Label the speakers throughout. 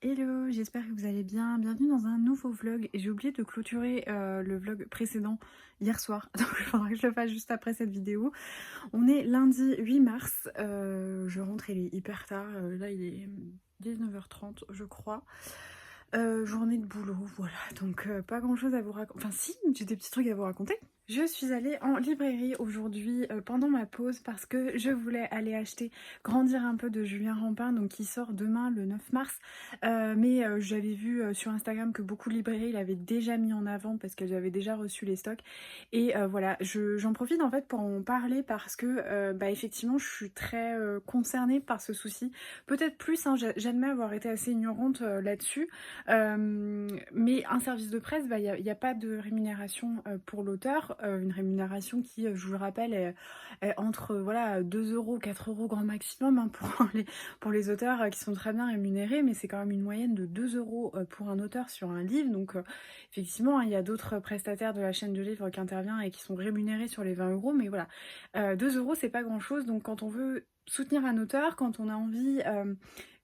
Speaker 1: Hello, j'espère que vous allez bien. Bienvenue dans un nouveau vlog. Et j'ai oublié de clôturer le vlog précédent hier soir. Donc il faudra que je le fasse juste après cette vidéo. On est lundi 8 mars. Je rentre, il est hyper tard. Là il est 19h30 je crois. Journée de boulot, voilà. Donc pas grand chose à vous raconter. Enfin si, j'ai des petits trucs à vous raconter. Je suis allée en librairie aujourd'hui pendant ma pause parce que je voulais aller acheter Grandir un peu de Julien Rampin, donc qui sort demain le 9 mars. Mais j'avais vu sur Instagram que beaucoup de librairies l'avaient déjà mis en avant parce qu'elles avaient déjà reçu les stocks. Et voilà, j'en profite en fait pour en parler parce que effectivement je suis très concernée par ce souci. Peut-être plus, hein, j'admets avoir été assez ignorante là-dessus. Mais un service de presse, il n'y a pas de rémunération pour l'auteur. Une rémunération qui, je vous le rappelle, est entre voilà, 2 €, 4 € grand maximum hein, pour les auteurs qui sont très bien rémunérés, mais c'est quand même une moyenne de 2 € pour un auteur sur un livre. Donc effectivement, hein, il y a d'autres prestataires de la chaîne de livres qui interviennent et qui sont rémunérés sur les 20 €, mais voilà, 2 € c'est pas grand chose. Donc quand on veut soutenir un auteur, quand on a envie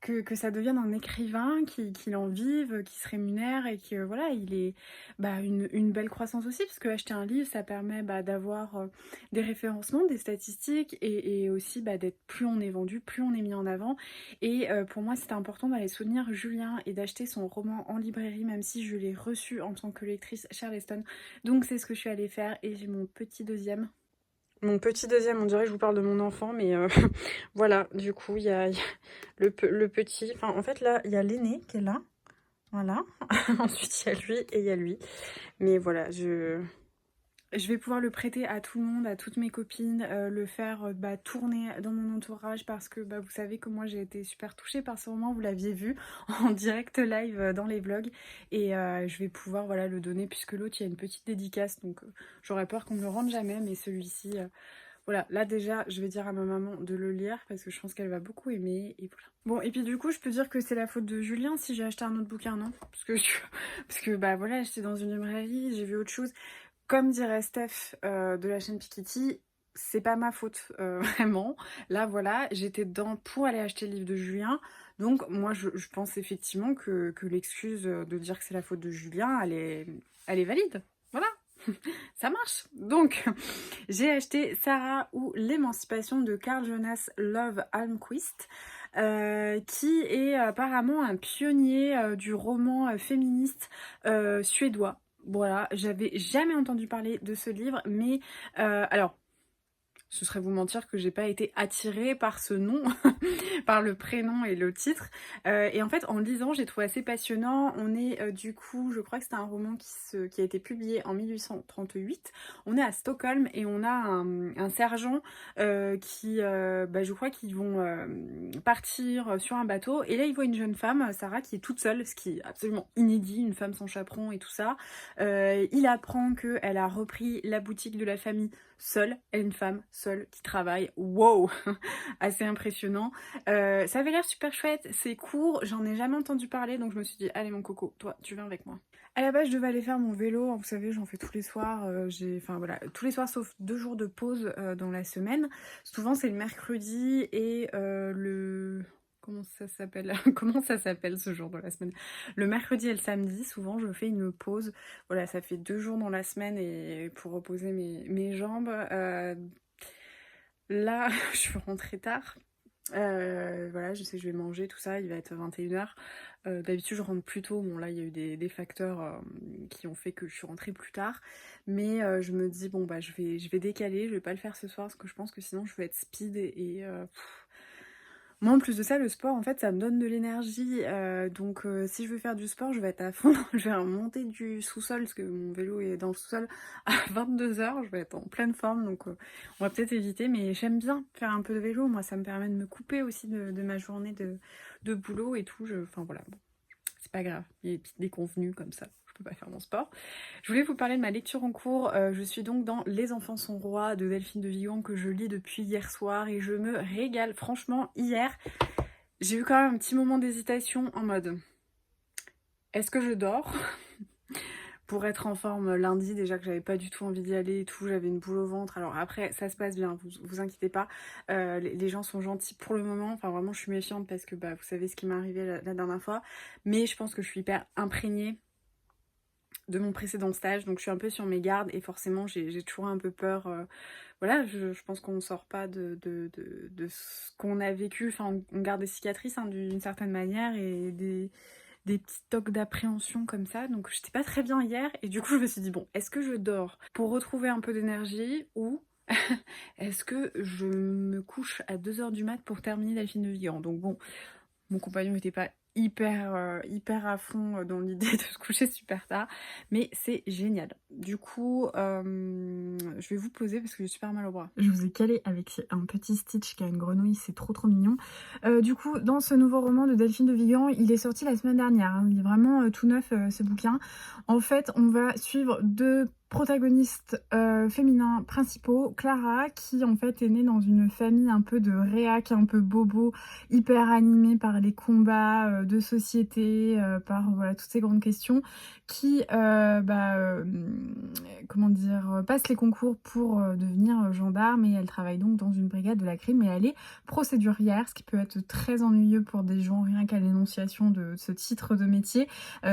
Speaker 1: que ça devienne un écrivain, qu'il en vive, qui se rémunère et que voilà, il est une belle croissance aussi, parce que acheter un livre, ça permet d'avoir des référencements, des statistiques et aussi d'être, plus on est vendu, plus on est mis en avant. Et pour moi, c'était important d'aller soutenir Julien et d'acheter son roman en librairie, même si je l'ai reçu en tant que lectrice Charleston. Donc c'est ce que je suis allée faire et j'ai mon petit deuxième. Mon petit deuxième, on dirait que je vous parle de mon enfant, mais voilà, du coup, il y a le petit. Enfin, en fait, là, il y a l'aîné qui est là. Voilà. Ensuite, il y a lui et il y a lui. Mais voilà, je vais pouvoir le prêter à tout le monde, à toutes mes copines, le faire tourner dans mon entourage parce que vous savez que moi j'ai été super touchée par ce roman, vous l'aviez vu en direct live dans les vlogs et je vais pouvoir voilà, le donner puisque l'autre il y a une petite dédicace donc j'aurais peur qu'on me le rende jamais mais celui-ci voilà, là déjà je vais dire à ma maman de le lire parce que je pense qu'elle va beaucoup aimer et voilà. Bon et puis du coup je peux dire que c'est la faute de Julien si j'ai acheté un autre bouquin, non? Parce que voilà, j'étais dans une librairie, j'ai vu autre chose. Comme dirait Steph de la chaîne Piketty, c'est pas ma faute, vraiment. Là, voilà, j'étais dedans pour aller acheter le livre de Julien. Donc, moi, je pense effectivement que l'excuse de dire que c'est la faute de Julien, elle est valide. Voilà, ça marche. Donc, j'ai acheté Sarah ou l'émancipation de Carl Jonas Love Almquist, qui est apparemment un pionnier du roman féministe suédois. Voilà, j'avais jamais entendu parler de ce livre, mais alors, ce serait vous mentir que j'ai pas été attirée par ce nom, par le prénom et le titre. Et en fait, en le lisant, j'ai trouvé assez passionnant. On est du coup, je crois que c'était un roman qui a été publié en 1838. On est à Stockholm et on a un sergent qui, je crois qu'ils vont partir sur un bateau. Et là, il voit une jeune femme, Sarah, qui est toute seule, ce qui est absolument inédit, une femme sans chaperon et tout ça. Il apprend qu'elle a repris la boutique de la famille seule, une femme seule qui travaille. Wow, assez impressionnant. Ça avait l'air super chouette, c'est court, j'en ai jamais entendu parler, donc je me suis dit, allez mon coco, toi, tu viens avec moi. À la base, je devais aller faire mon vélo, vous savez, j'en fais tous les soirs, enfin voilà, tous les soirs sauf 2 jours de pause dans la semaine. Souvent, c'est le mercredi et le... Comment ça s'appelle? Comment ça s'appelle ce jour de la semaine? Le mercredi et le samedi, souvent, je fais une pause. Voilà, ça fait 2 jours dans la semaine et pour reposer mes jambes. Là, je suis rentrée tard. Voilà, je sais que je vais manger, tout ça, il va être 21h. D'habitude, je rentre plus tôt. Bon, là, il y a eu des facteurs qui ont fait que je suis rentrée plus tard. Mais je me dis, bon, je vais décaler, je vais pas le faire ce soir parce que je pense que sinon, je vais être speed moi, en plus de ça, le sport, en fait, ça me donne de l'énergie. Donc, si je veux faire du sport, je vais être à fond. Je vais remonter du sous-sol, parce que mon vélo est dans le sous-sol, à 22h. Je vais être en pleine forme, donc on va peut-être éviter. Mais j'aime bien faire un peu de vélo. Moi, ça me permet de me couper aussi de ma journée de boulot et tout. Enfin, voilà, bon, c'est pas grave. Il y a des petites déconvenues comme ça. Je peux pas faire mon sport. Je voulais vous parler de ma lecture en cours. Je suis donc dans Les enfants sont rois de Delphine de Vigan que je lis depuis hier soir et je me régale. Franchement, hier, j'ai eu quand même un petit moment d'hésitation en mode est-ce que je dors pour être en forme lundi, déjà que j'avais pas du tout envie d'y aller et tout, j'avais une boule au ventre. Alors après, ça se passe bien, vous inquiétez pas. Les gens sont gentils pour le moment. Enfin, vraiment, je suis méfiante parce que bah, vous savez ce qui m'est arrivé la dernière fois. Mais je pense que je suis hyper imprégnée de mon précédent stage, donc je suis un peu sur mes gardes et forcément j'ai toujours un peu peur. Voilà, je pense qu'on ne sort pas de ce qu'on a vécu. Enfin, on garde des cicatrices hein, d'une certaine manière et des petits tocs d'appréhension comme ça. Donc j'étais pas très bien hier et du coup je me suis dit bon, est-ce que je dors pour retrouver un peu d'énergie ou est-ce que je me couche à 2 h du mat pour terminer Delphine de Vigan? Donc bon, mon compagnon n'était pas hyper à fond dans l'idée de se coucher super tard, mais c'est génial. Du coup, je vais vous poser parce que j'ai super mal au bras. Je vous ai calé avec un petit Stitch qui a une grenouille, c'est trop mignon. Du coup, dans ce nouveau roman de Delphine de Vigan, il est sorti la semaine dernière, hein. Il est vraiment tout neuf ce bouquin. En fait, on va suivre deux protagonistes féminins principaux, Clara qui en fait est née dans une famille un peu de réac, un peu bobo, hyper animée par les combats de société, par voilà toutes ces grandes questions, qui comment dire, passe les concours pour devenir gendarme et elle travaille donc dans une brigade de la crime et elle est procédurière, ce qui peut être très ennuyeux pour des gens rien qu'à l'énonciation de ce titre de métier,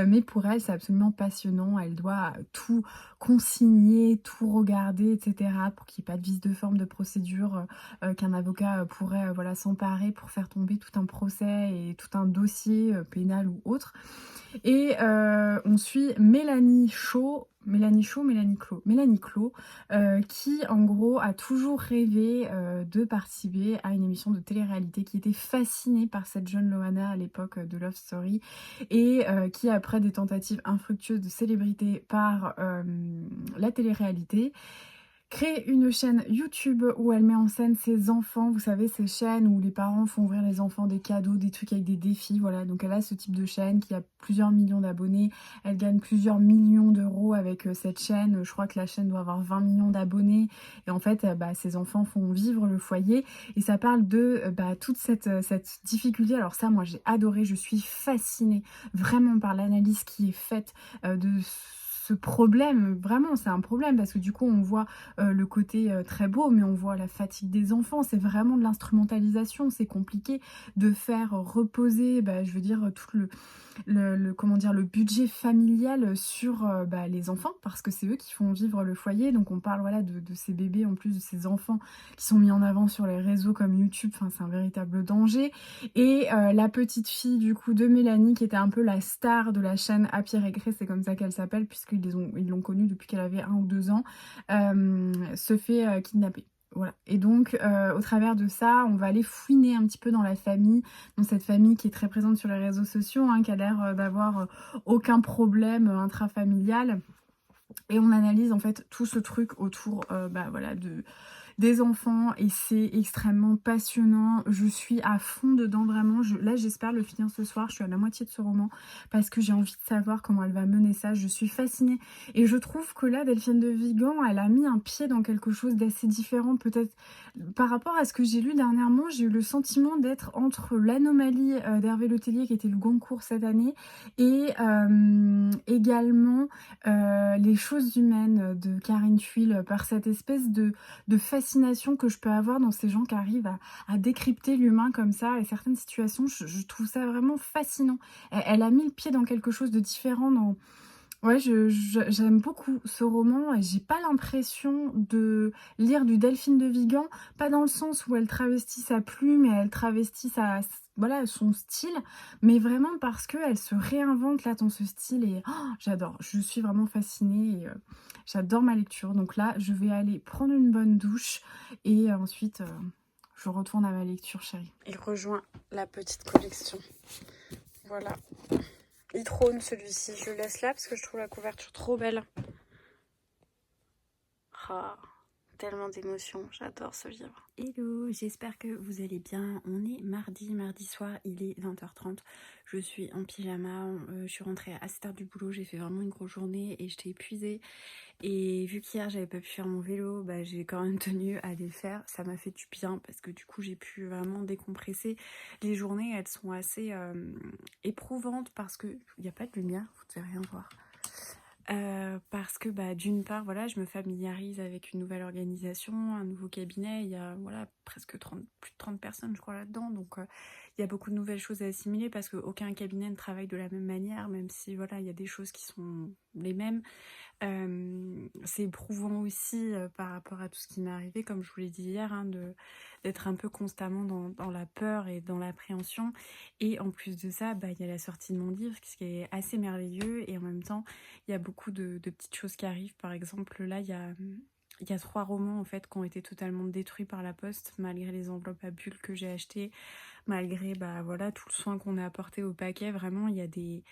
Speaker 1: mais pour elle c'est absolument passionnant, elle doit tout consigner, tout regarder, etc. pour qu'il n'y ait pas de vice de forme de procédure qu'un avocat pourrait voilà, s'emparer pour faire tomber tout un procès et tout un dossier pénal ou autre. Et on suit Mélanie Clos, qui en gros a toujours rêvé de participer à une émission de télé-réalité, qui était fascinée par cette jeune Loana à l'époque de Love Story et qui après des tentatives infructueuses de célébrité par la télé-réalité crée une chaîne YouTube où elle met en scène ses enfants, vous savez ces chaînes où les parents font ouvrir les enfants des cadeaux, des trucs avec des défis, voilà, donc elle a ce type de chaîne qui a plusieurs millions d'abonnés, elle gagne plusieurs millions d'euros avec cette chaîne, je crois que la chaîne doit avoir 20 millions d'abonnés et en fait ses enfants font vivre le foyer et ça parle de toute cette difficulté. Alors ça moi j'ai adoré, je suis fascinée vraiment par l'analyse qui est faite de ce problème, vraiment c'est un problème parce que du coup on voit le côté très beau mais on voit la fatigue des enfants, c'est vraiment de l'instrumentalisation, c'est compliqué de faire reposer je veux dire tout comment dire, le budget familial sur les enfants parce que c'est eux qui font vivre le foyer, donc on parle voilà de ces bébés en plus de ces enfants qui sont mis en avant sur les réseaux comme YouTube, enfin c'est un véritable danger. Et la petite fille du coup de Mélanie qui était un peu la star de la chaîne À Pierre et Cret, c'est comme ça qu'elle s'appelle puisqu'ils l'ont connue depuis qu'elle avait 1 ou 2 ans, se fait kidnapper. Voilà. Et donc, au travers de ça, on va aller fouiner un petit peu dans la famille, dans cette famille qui est très présente sur les réseaux sociaux, hein, qui a l'air d'avoir aucun problème intrafamilial. Et on analyse en fait tout ce truc autour voilà, des enfants et c'est extrêmement passionnant. Je suis à fond dedans vraiment. Là j'espère le finir ce soir. Je suis à la moitié de ce roman parce que j'ai envie de savoir comment elle va mener ça. Je suis fascinée et je trouve que là Delphine de Vigan elle a mis un pied dans quelque chose d'assez différent peut-être par rapport à ce que j'ai lu dernièrement. J'ai eu le sentiment d'être entre l'anomalie d'Hervé Letellier qui était le Goncourt cette année et également les choses humaines de Karine Thuil par cette espèce de fascination que je peux avoir dans ces gens qui arrivent à décrypter l'humain comme ça et certaines situations, je trouve ça vraiment fascinant. Elle a mis le pied dans quelque chose de différent dans... Ouais, j'aime beaucoup ce roman et j'ai pas l'impression de lire du Delphine de Vigan, pas dans le sens où elle travestit sa plume et elle travestit voilà, son style, mais vraiment parce qu'elle se réinvente là dans ce style et j'adore, je suis vraiment fascinée et j'adore ma lecture. Donc là, je vais aller prendre une bonne douche et ensuite je retourne à ma lecture chérie. Il rejoint la petite collection. Voilà. Il trône celui-ci, je le laisse là parce que je trouve la couverture trop belle. Ah, tellement d'émotions, j'adore ce livre. Hello, j'espère que vous allez bien. On est mardi soir, il est 20h30. Je suis en pyjama, je suis rentrée à 7h du boulot, j'ai fait vraiment une grosse journée et j'étais épuisée. Et vu qu'hier j'avais pas pu faire mon vélo, j'ai quand même tenu à aller le faire. Ça m'a fait du bien parce que du coup j'ai pu vraiment décompresser. Les journées elles sont assez éprouvantes parce qu'il n'y a pas de lumière, vous ne devez rien voir. Parce que bah, d'une part, voilà, je me familiarise avec une nouvelle organisation, un nouveau cabinet. Il y a voilà, presque 30, plus de 30 personnes, je crois, là-dedans. Donc, il y a beaucoup de nouvelles choses à assimiler parce qu'aucun cabinet ne travaille de la même manière, même si voilà, il y a des choses qui sont les mêmes. C'est éprouvant aussi par rapport à tout ce qui m'est arrivé, comme je vous l'ai dit hier, hein, d'être un peu constamment dans la peur et dans l'appréhension. Et en plus de ça, bah, il y a la sortie de mon livre, ce qui est assez merveilleux. Et en même temps, il y a beaucoup de petites choses qui arrivent. Par exemple, là, il y a 3 romans en fait qui ont été totalement détruits par la poste, malgré les enveloppes à bulles que j'ai achetées, malgré bah, voilà, tout le soin qu'on a apporté au paquet. Vraiment, il y a des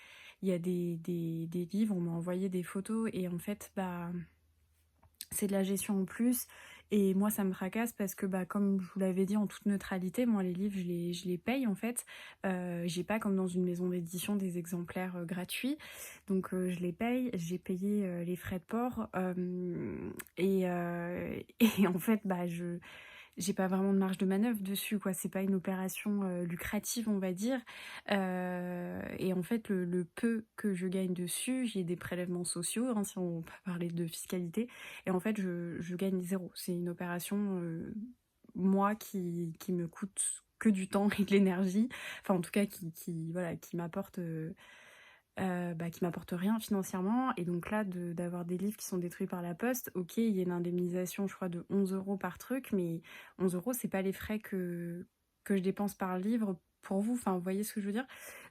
Speaker 1: livres, on m'a envoyé des photos et en fait, bah, c'est de la gestion en plus. Et moi, ça me tracasse parce que, bah, comme je vous l'avais dit en toute neutralité, moi, les livres, je les paye en fait. J'ai pas, comme dans une maison d'édition, des exemplaires gratuits. Donc, je les paye. J'ai payé les frais de port. Et en fait, bah, j'ai pas vraiment de marge de manœuvre dessus, quoi. C'est pas une opération lucrative, on va dire. Et en fait, le peu que je gagne dessus, j'ai des prélèvements sociaux, hein, si on peut parler de fiscalité. Et en fait, je gagne zéro. C'est une opération, moi, qui me coûte que du temps et de l'énergie. Enfin, en tout cas, voilà, qui m'apporte rien financièrement. Et donc là, d'avoir des livres qui sont détruits par la poste, ok, il y a une indemnisation, je crois, de 11 € par truc, mais 11 €, c'est pas les frais que je dépense par livre pour vous. Enfin, vous voyez ce que je veux dire?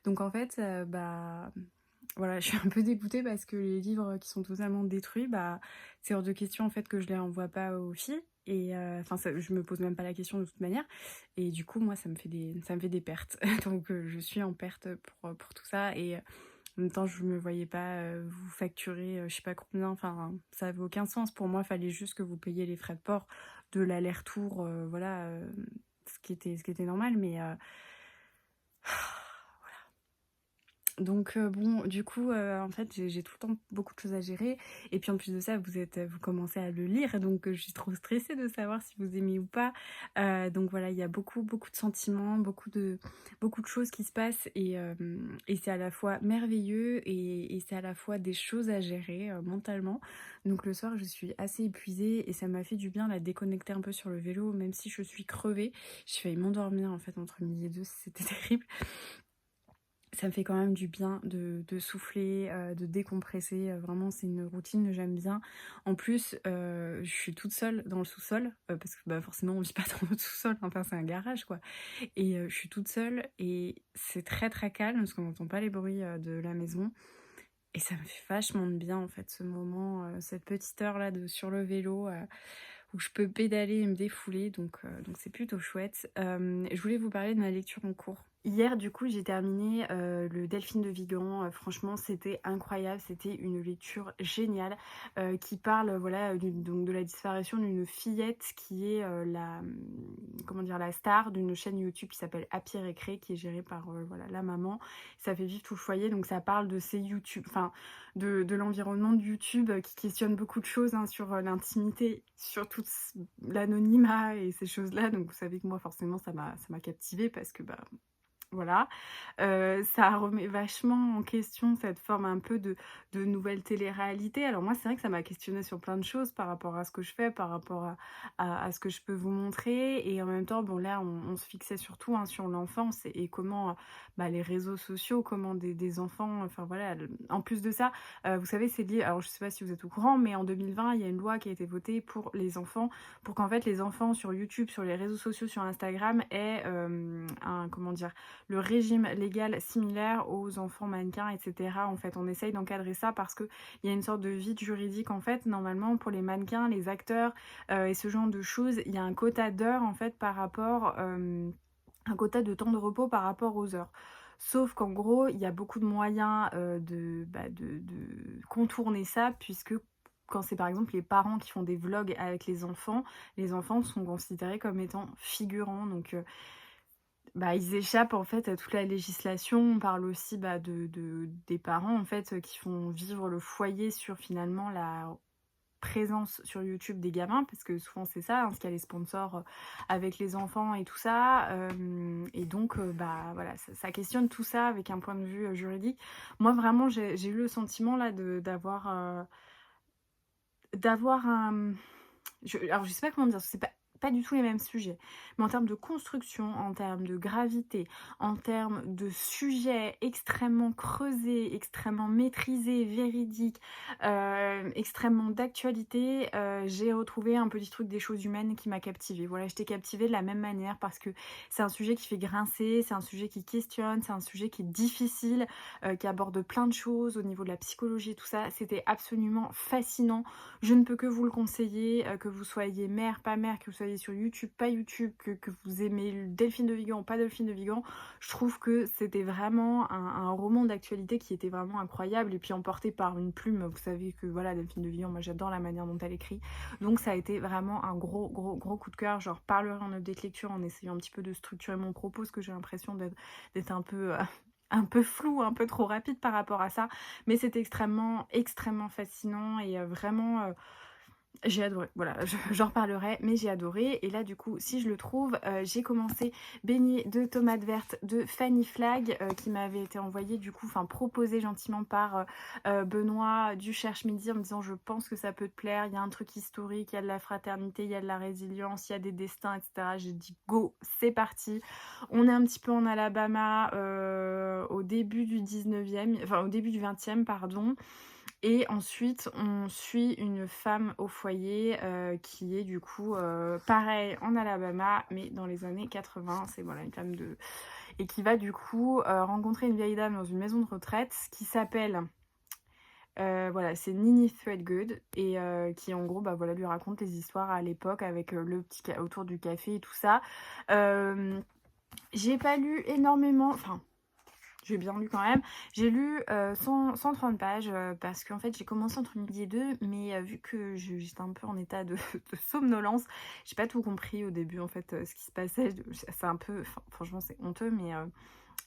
Speaker 1: Donc en fait, bah voilà, je suis un peu dégoûtée parce que les livres qui sont totalement détruits, bah c'est hors de question en fait que je les renvoie pas aux filles. Et enfin, je me pose même pas la question de toute manière. Et du coup, moi, ça me fait des pertes. Donc, je suis en perte pour tout ça. Et en même temps, je me voyais pas vous facturer je sais pas combien, enfin, ça avait aucun sens. Pour moi, il fallait juste que vous payiez les frais de port de l'aller-retour, voilà, ce qui était normal, mais donc bon, du coup, en fait, j'ai tout le temps beaucoup de choses à gérer. Et puis en plus de ça, vous commencez à le lire, donc je suis trop stressée de savoir si vous aimez ou pas. Donc voilà, il y a beaucoup, beaucoup de sentiments, beaucoup de choses qui se passent et c'est à la fois merveilleux et c'est à la fois des choses à gérer mentalement. Donc le soir, je suis assez épuisée et ça m'a fait du bien la déconnecter un peu sur le vélo, même si je suis crevée. J'ai failli m'endormir en fait entre midi et deux, c'était terrible. Ça me fait quand même du bien de souffler, de décompresser. Vraiment, c'est une routine que j'aime bien. En plus, je suis toute seule dans le sous-sol, parce que bah, forcément, on vit pas dans notre sous-sol, enfin, c'est un garage, quoi. Et je suis toute seule et c'est très très calme, parce qu'on n'entend pas les bruits de la maison. Et ça me fait vachement de bien, en fait, ce moment, cette petite heure-là sur le vélo, où je peux pédaler et me défouler, donc c'est plutôt chouette. Je voulais vous parler de ma lecture en cours. Hier, du coup, j'ai terminé le Delphine de Vigan. Franchement, c'était incroyable. C'était une lecture géniale qui parle, voilà, donc de la disparition d'une fillette qui est comment dire, la star d'une chaîne YouTube qui s'appelle Happy Récré, qui est gérée par voilà, la maman. Ça fait vivre tout le foyer. Donc, ça parle de ces YouTube, enfin, de l'environnement de YouTube qui questionne beaucoup de choses hein, sur l'intimité, sur tout l'anonymat et ces choses-là. Donc, vous savez que moi, forcément, ça m'a captivée parce que, bah, voilà, ça remet vachement en question cette forme un peu de nouvelle télé-réalité. Alors moi, c'est vrai que ça m'a questionnée sur plein de choses par rapport à ce que je fais, par rapport à ce que je peux vous montrer et en même temps, bon là, on se fixait surtout, hein, sur l'enfance et comment, bah, les réseaux sociaux, comment des enfants, enfin voilà, en plus de ça, vous savez, c'est lié alors je sais pas si vous êtes au courant, mais en 2020, il y a une loi qui a été votée pour les enfants, pour qu'en fait les enfants sur YouTube, sur les réseaux sociaux, sur Instagram aient, un comment dire? Le régime légal similaire aux enfants mannequins, etc. En fait, on essaye d'encadrer ça parce qu'il y a une sorte de vide juridique. En fait, normalement, pour les mannequins, les acteurs et ce genre de choses, il y a un quota d'heures, en fait, par rapport... un quota de temps de repos par rapport aux heures. Sauf qu'en gros, il y a beaucoup de moyens de contourner ça, puisque quand c'est par exemple les parents qui font des vlogs avec les enfants sont considérés comme étant figurants. Donc bah, ils échappent en fait à toute la législation. On parle aussi des parents en fait qui font vivre le foyer sur finalement présence sur YouTube des gamins, parce que souvent c'est ça, hein, parce qu'il y a les sponsors avec les enfants et tout ça, et donc bah voilà, ça questionne tout ça avec un point de vue juridique. Moi vraiment j'ai eu le sentiment là d'avoir un... alors je sais pas comment dire, c'est pas du tout les mêmes sujets, mais en termes de construction, en termes de gravité, en termes de sujets extrêmement creusés, extrêmement maîtrisés, véridiques, extrêmement d'actualité, j'ai retrouvé un petit truc des choses humaines qui m'a captivée. Voilà, j'étais captivée de la même manière parce que c'est un sujet qui fait grincer, c'est un sujet qui questionne, c'est un sujet qui est difficile, qui aborde plein de choses au niveau de la psychologie et tout ça. C'était absolument fascinant. Je ne peux que vous le conseiller, que vous soyez mère, pas mère, que vous soyez sur YouTube, pas YouTube, que vous aimez Delphine de Vigan, pas Delphine de Vigan. Je trouve que c'était vraiment un roman d'actualité qui était vraiment incroyable et puis emporté par une plume. Vous savez que voilà, Delphine de Vigan, moi j'adore la manière dont elle écrit. Donc ça a été vraiment un gros coup de cœur. Je reparlerai en update lecture en essayant un petit peu de structurer mon propos parce que j'ai l'impression d'être un peu... un peu flou, un peu trop rapide par rapport à ça, mais c'est extrêmement fascinant et vraiment j'ai adoré, voilà, j'en reparlerai, mais j'ai adoré. Et là du coup, si je le trouve, j'ai commencé Beignet de tomates vertes de Fanny Flag, qui m'avait été envoyé du coup, enfin proposé gentiment par Benoît du Cherche Midi en me disant je pense que ça peut te plaire, il y a un truc historique, il y a de la fraternité, il y a de la résilience, il y a des destins, etc. J'ai dit go, c'est parti. On est un petit peu en Alabama, au début du 19e, enfin au début du 20e, pardon. Et ensuite, on suit une femme au foyer qui est du coup pareil en Alabama, mais dans les années 80. C'est voilà, une femme de... Et qui va du coup rencontrer une vieille dame dans une maison de retraite qui s'appelle... voilà, c'est Nini Threadgood et qui en gros bah, voilà, lui raconte les histoires à l'époque avec le petit autour du café et tout ça. J'ai pas lu énormément... Enfin, j'ai bien lu quand même. J'ai lu 130 pages parce qu'en fait j'ai commencé entre midi et deux, mais vu que j'étais un peu en état de somnolence, j'ai pas tout compris au début en fait ce qui se passait. C'est un peu, franchement c'est honteux, mais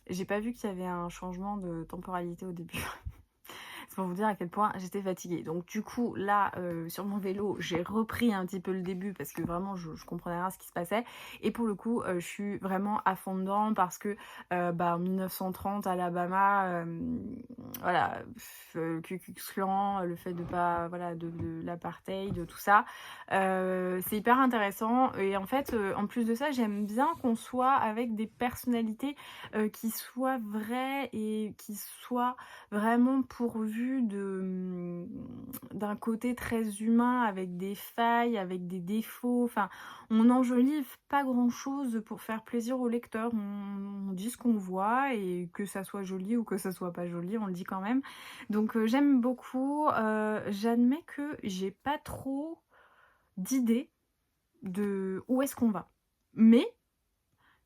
Speaker 1: j'ai pas vu qu'il y avait un changement de temporalité au début. C'est pour vous dire à quel point j'étais fatiguée. Donc du coup, là, sur mon vélo, j'ai repris un petit peu le début parce que vraiment, je comprenais rien à ce qui se passait. Et pour le coup, je suis vraiment à fond dedans parce que, bah, en 1930, Alabama, voilà, Ku Klux Klan, le fait de pas, voilà, de l'apartheid, de tout ça, c'est hyper intéressant. Et en fait, en plus de ça, j'aime bien qu'on soit avec des personnalités qui soient vraies et qui soient vraiment pourvu d'un côté très humain, avec des failles, avec des défauts. Enfin, on n'enjolive pas grand-chose pour faire plaisir au lecteur. On dit ce qu'on voit et que ça soit joli ou que ça soit pas joli, on le dit quand même. Donc j'aime beaucoup. J'admets que j'ai pas trop d'idées de où est-ce qu'on va. Mais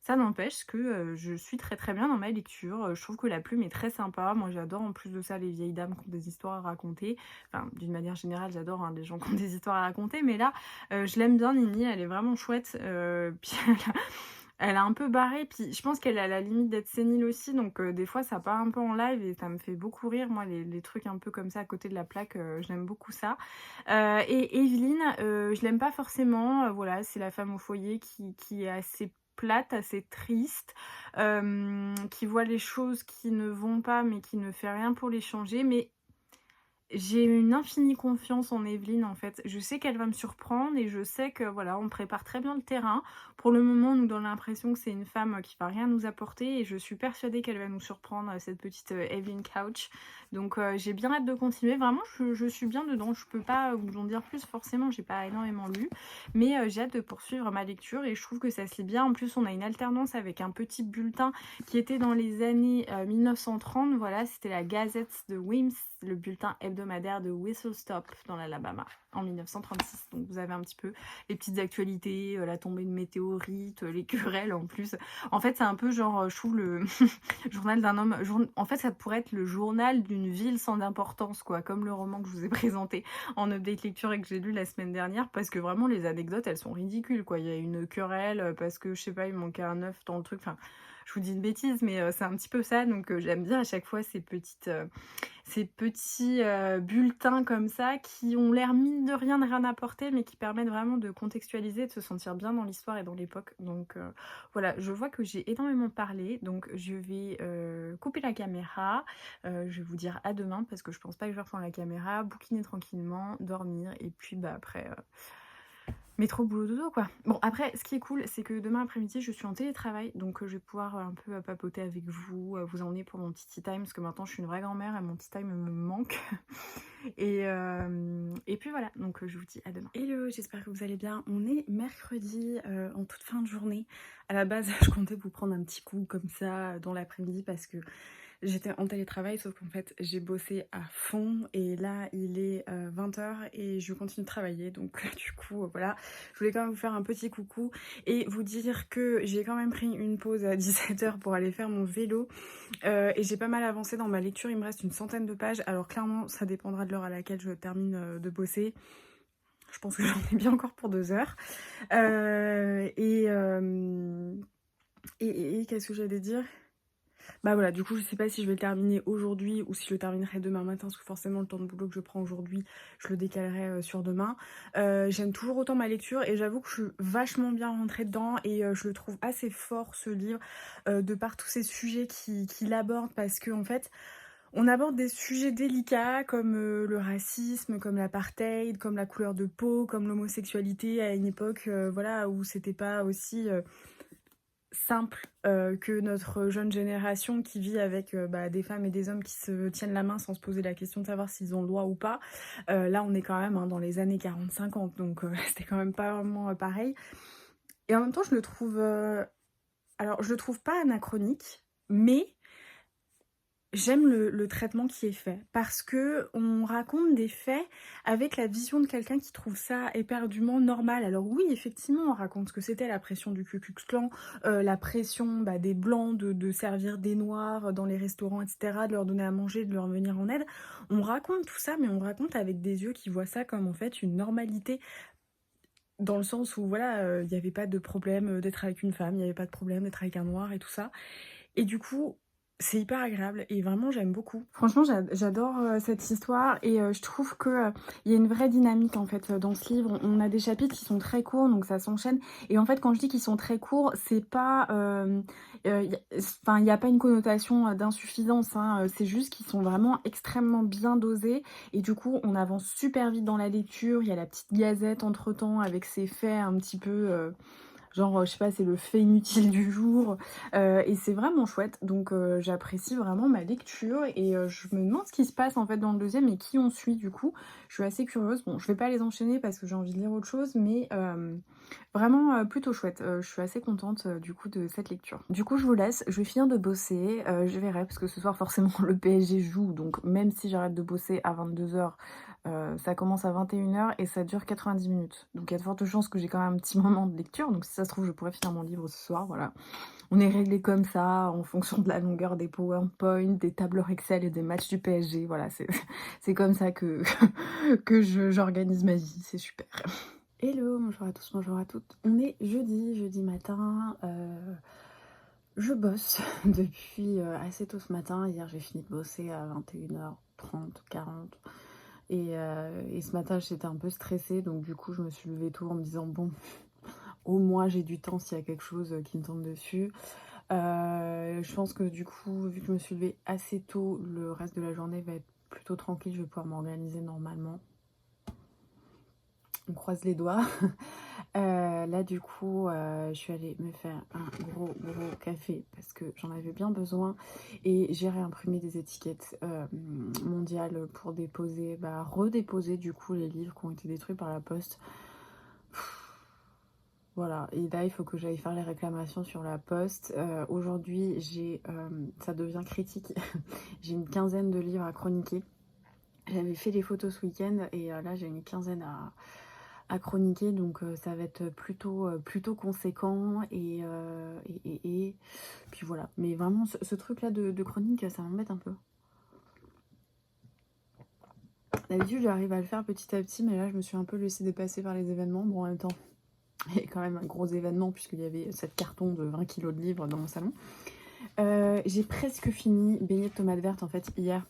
Speaker 1: ça n'empêche que je suis très bien dans ma lecture. Je trouve que la plume est très sympa. Moi j'adore en plus de ça les vieilles dames qui ont des histoires à raconter. Enfin, d'une manière générale, j'adore hein, les gens qui ont des histoires à raconter. Mais là, je l'aime bien Nini, elle est vraiment chouette. Puis elle a un peu barré. Puis je pense qu'elle est à la limite d'être sénile aussi. Donc des fois ça part un peu en live et ça me fait beaucoup rire. Moi les trucs un peu comme ça à côté de la plaque, j'aime beaucoup ça. Et Evelyne, je l'aime pas forcément. Voilà, c'est la femme au foyer qui est assez plate, assez triste, qui voit les choses qui ne vont pas mais qui ne fait rien pour les changer. Mais j'ai une infinie confiance en Evelyne en fait. Je sais qu'elle va me surprendre et je sais que voilà, on prépare très bien le terrain. Pour le moment, on nous donne l'impression que c'est une femme qui va rien nous apporter et je suis persuadée qu'elle va nous surprendre, cette petite Evelyn Couch. Donc j'ai bien hâte de continuer. Vraiment, je suis bien dedans. Je peux pas vous en dire plus forcément, j'ai pas énormément lu. Mais j'ai hâte de poursuivre ma lecture et je trouve que ça se lit bien. En plus, on a une alternance avec un petit bulletin qui était dans les années 1930. Voilà, c'était la Gazette de Wims, le bulletin hebdomadaire de Whistle Stop dans l'Alabama en 1936. Donc vous avez un petit peu les petites actualités, la tombée de météorites, les querelles en plus. En fait, c'est un peu genre, je trouve le journal d'un homme... En fait, ça pourrait être le journal d'une ville sans importance, quoi, comme le roman que je vous ai présenté en update lecture et que j'ai lu la semaine dernière, parce que vraiment, les anecdotes, elles sont ridicules, quoi. Il y a une querelle parce que, je sais pas, il manquait un œuf dans le truc, enfin... Je vous dis une bêtise, mais c'est un petit peu ça, donc j'aime bien à chaque fois ces petites ces petits bulletins comme ça qui ont l'air mine de rien apporter, mais qui permettent vraiment de contextualiser, de se sentir bien dans l'histoire et dans l'époque. Donc voilà, je vois que j'ai énormément parlé, donc je vais couper la caméra. Je vais vous dire à demain parce que je pense pas que je vais reprendre la caméra, bouquiner tranquillement, dormir et puis bah après métro boulot dodo quoi. Bon après ce qui est cool c'est que demain après-midi je suis en télétravail donc je vais pouvoir un peu papoter avec vous, vous emmener pour mon petit tea time parce que maintenant je suis une vraie grand-mère et mon tea time me manque. Et puis voilà, donc je vous dis à demain. Hello, j'espère que vous allez bien. On est mercredi en toute fin de journée. À la base je comptais vous prendre un petit coup comme ça dans l'après-midi parce que j'étais en télétravail, sauf qu'en fait j'ai bossé à fond et là il est 20 h et je continue de travailler, donc du coup voilà, je voulais quand même vous faire un petit coucou et vous dire que j'ai quand même pris une pause à 17 h pour aller faire mon vélo et j'ai pas mal avancé dans ma lecture, il me reste une centaine de pages, alors clairement ça dépendra de l'heure à laquelle je termine de bosser. Je pense que j'en ai bien encore pour 2 heures. Et qu'est-ce que j'allais dire ? Bah voilà, du coup, je sais pas si je vais le terminer aujourd'hui ou si je le terminerai demain matin, parce que forcément, le temps de boulot que je prends aujourd'hui, je le décalerai sur demain. J'aime toujours autant ma lecture et j'avoue que je suis vachement bien rentrée dedans et je le trouve assez fort, ce livre, de par tous ces sujets qu'il aborde, parce que en fait, on aborde des sujets délicats comme le racisme, comme l'apartheid, comme la couleur de peau, comme l'homosexualité à une époque voilà, où c'était pas aussi simple que notre jeune génération qui vit avec des femmes et des hommes qui se tiennent la main sans se poser la question de savoir s'ils ont le droit ou pas. Là on est quand même dans les années 40-50, donc c'était quand même pas vraiment pareil. Et en même temps je le trouve alors je le trouve pas anachronique, mais j'aime le traitement qui est fait parce que on raconte des faits avec la vision de quelqu'un qui trouve ça éperdument normal. Alors oui, effectivement, on raconte ce que c'était la pression du Ku Klux Klan, la pression des blancs de servir des noirs dans les restaurants, etc., de leur donner à manger, de leur venir en aide. On raconte tout ça, mais on raconte avec des yeux qui voient ça comme en fait une normalité. Dans le sens où voilà, il n'y avait pas de problème d'être avec une femme, il n'y avait pas de problème d'être avec un noir et tout ça. Et du coup, c'est hyper agréable et vraiment j'aime beaucoup. Franchement, j'adore cette histoire et je trouve que il y a une vraie dynamique en fait dans ce livre. On a des chapitres qui sont très courts, donc ça s'enchaîne. Et en fait, quand je dis qu'ils sont très courts, c'est pas, enfin, il n'y a pas une connotation d'insuffisance. Hein, c'est juste qu'ils sont vraiment extrêmement bien dosés et du coup, on avance super vite dans la lecture. Il y a la petite gazette entre temps avec ses faits un petit peu. Genre, je sais pas, c'est le fait inutile du jour. Et c'est vraiment chouette. Donc, j'apprécie vraiment ma lecture. Et je me demande ce qui se passe en fait dans le deuxième et qui on suit du coup. Je suis assez curieuse. Bon, je vais pas les enchaîner parce que j'ai envie de lire autre chose. Mais vraiment plutôt chouette. Je suis assez contente du coup de cette lecture. Du coup, je vous laisse. Je vais finir de bosser. Je verrai parce que ce soir, forcément, le PSG joue. Donc, même si j'arrête de bosser à 22 h, ça commence à 21 h et ça dure 90 minutes. Donc il y a de fortes chances que j'ai quand même un petit moment de lecture. Donc si ça se trouve, je pourrais finir mon livre ce soir. Voilà. On est réglé comme ça, en fonction de la longueur des PowerPoint, des tableurs Excel et des matchs du PSG. Voilà, c'est comme ça que, que j'organise ma vie. C'est super. Hello, bonjour à tous, bonjour à toutes. On est jeudi matin. Je bosse depuis assez tôt ce matin. Hier, j'ai fini de bosser à 21 h 30, 40. Et ce matin, j'étais un peu stressée, donc du coup, je me suis levée tôt en me disant, bon, au moins j'ai du temps s'il y a quelque chose qui me tombe dessus. Je pense que du coup, vu que je me suis levée assez tôt, le reste de la journée va être plutôt tranquille, je vais pouvoir m'organiser normalement. On croise les doigts. Là du coup je suis allée me faire un gros café parce que j'en avais bien besoin et j'ai réimprimé des étiquettes mondiales pour déposer, redéposer du coup les livres qui ont été détruits par la poste. Voilà, et là il faut que j'aille faire les réclamations sur la poste. Aujourd'hui ça devient critique. J'ai une quinzaine de livres à chroniquer. J'avais fait les photos ce week-end et là j'ai une quinzaine à chroniquer, donc ça va être plutôt conséquent et puis voilà. Mais vraiment ce truc là de chronique, ça m'embête un peu. D'habitude j'arrive à le faire petit à petit, mais là je me suis un peu laissée dépasser par les événements. Bon, en même temps il y a quand même un gros événement puisqu'il y avait cette carton de 20 kg de livres dans mon salon. J'ai presque fini Beignets de tomates vertes en fait hier.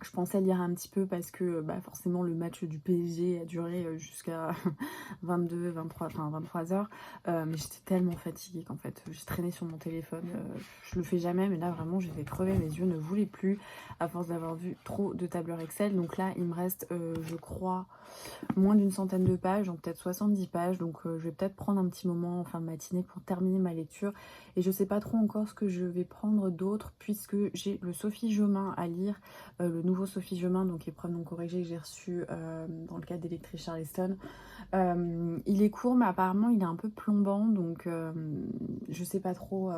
Speaker 1: Je pensais lire un petit peu parce que bah, forcément le match du PSG a duré jusqu'à 22, 23, enfin 23 heures. Mais j'étais tellement fatiguée qu'en fait j'ai traîné sur mon téléphone. Je le fais jamais, mais là vraiment j'étais crevée, mes yeux ne voulaient plus à force d'avoir vu trop de tableurs Excel. Donc là il me reste, je crois, moins d'une centaine de pages, donc peut-être 70 pages. Donc je vais peut-être prendre un petit moment en fin de matinée pour terminer ma lecture. Et je sais pas trop encore ce que je vais prendre d'autre puisque j'ai le Sophie Jomain à lire. Le nouveau Sophie Jomain, donc épreuve non corrigée que j'ai reçu dans le cadre des lectrices Charleston. Il est court, mais apparemment il est un peu plombant, donc je sais pas trop,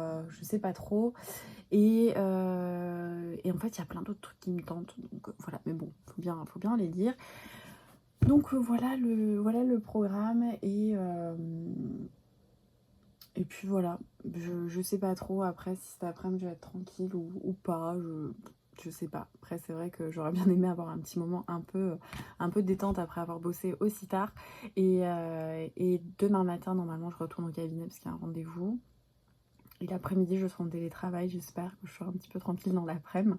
Speaker 1: Et en fait, il y a plein d'autres trucs qui me tentent, donc voilà. Mais bon, faut bien les lire. Donc voilà le programme et puis voilà, je sais pas trop après si cet après-midi je vais être tranquille ou pas, je sais pas. Après c'est vrai que j'aurais bien aimé avoir un petit moment un peu détente après avoir bossé aussi tard. Et demain matin normalement je retourne au cabinet parce qu'il y a un rendez-vous. Et l'après-midi je serai en télétravail, j'espère que je serai un petit peu tranquille dans l'après-midi,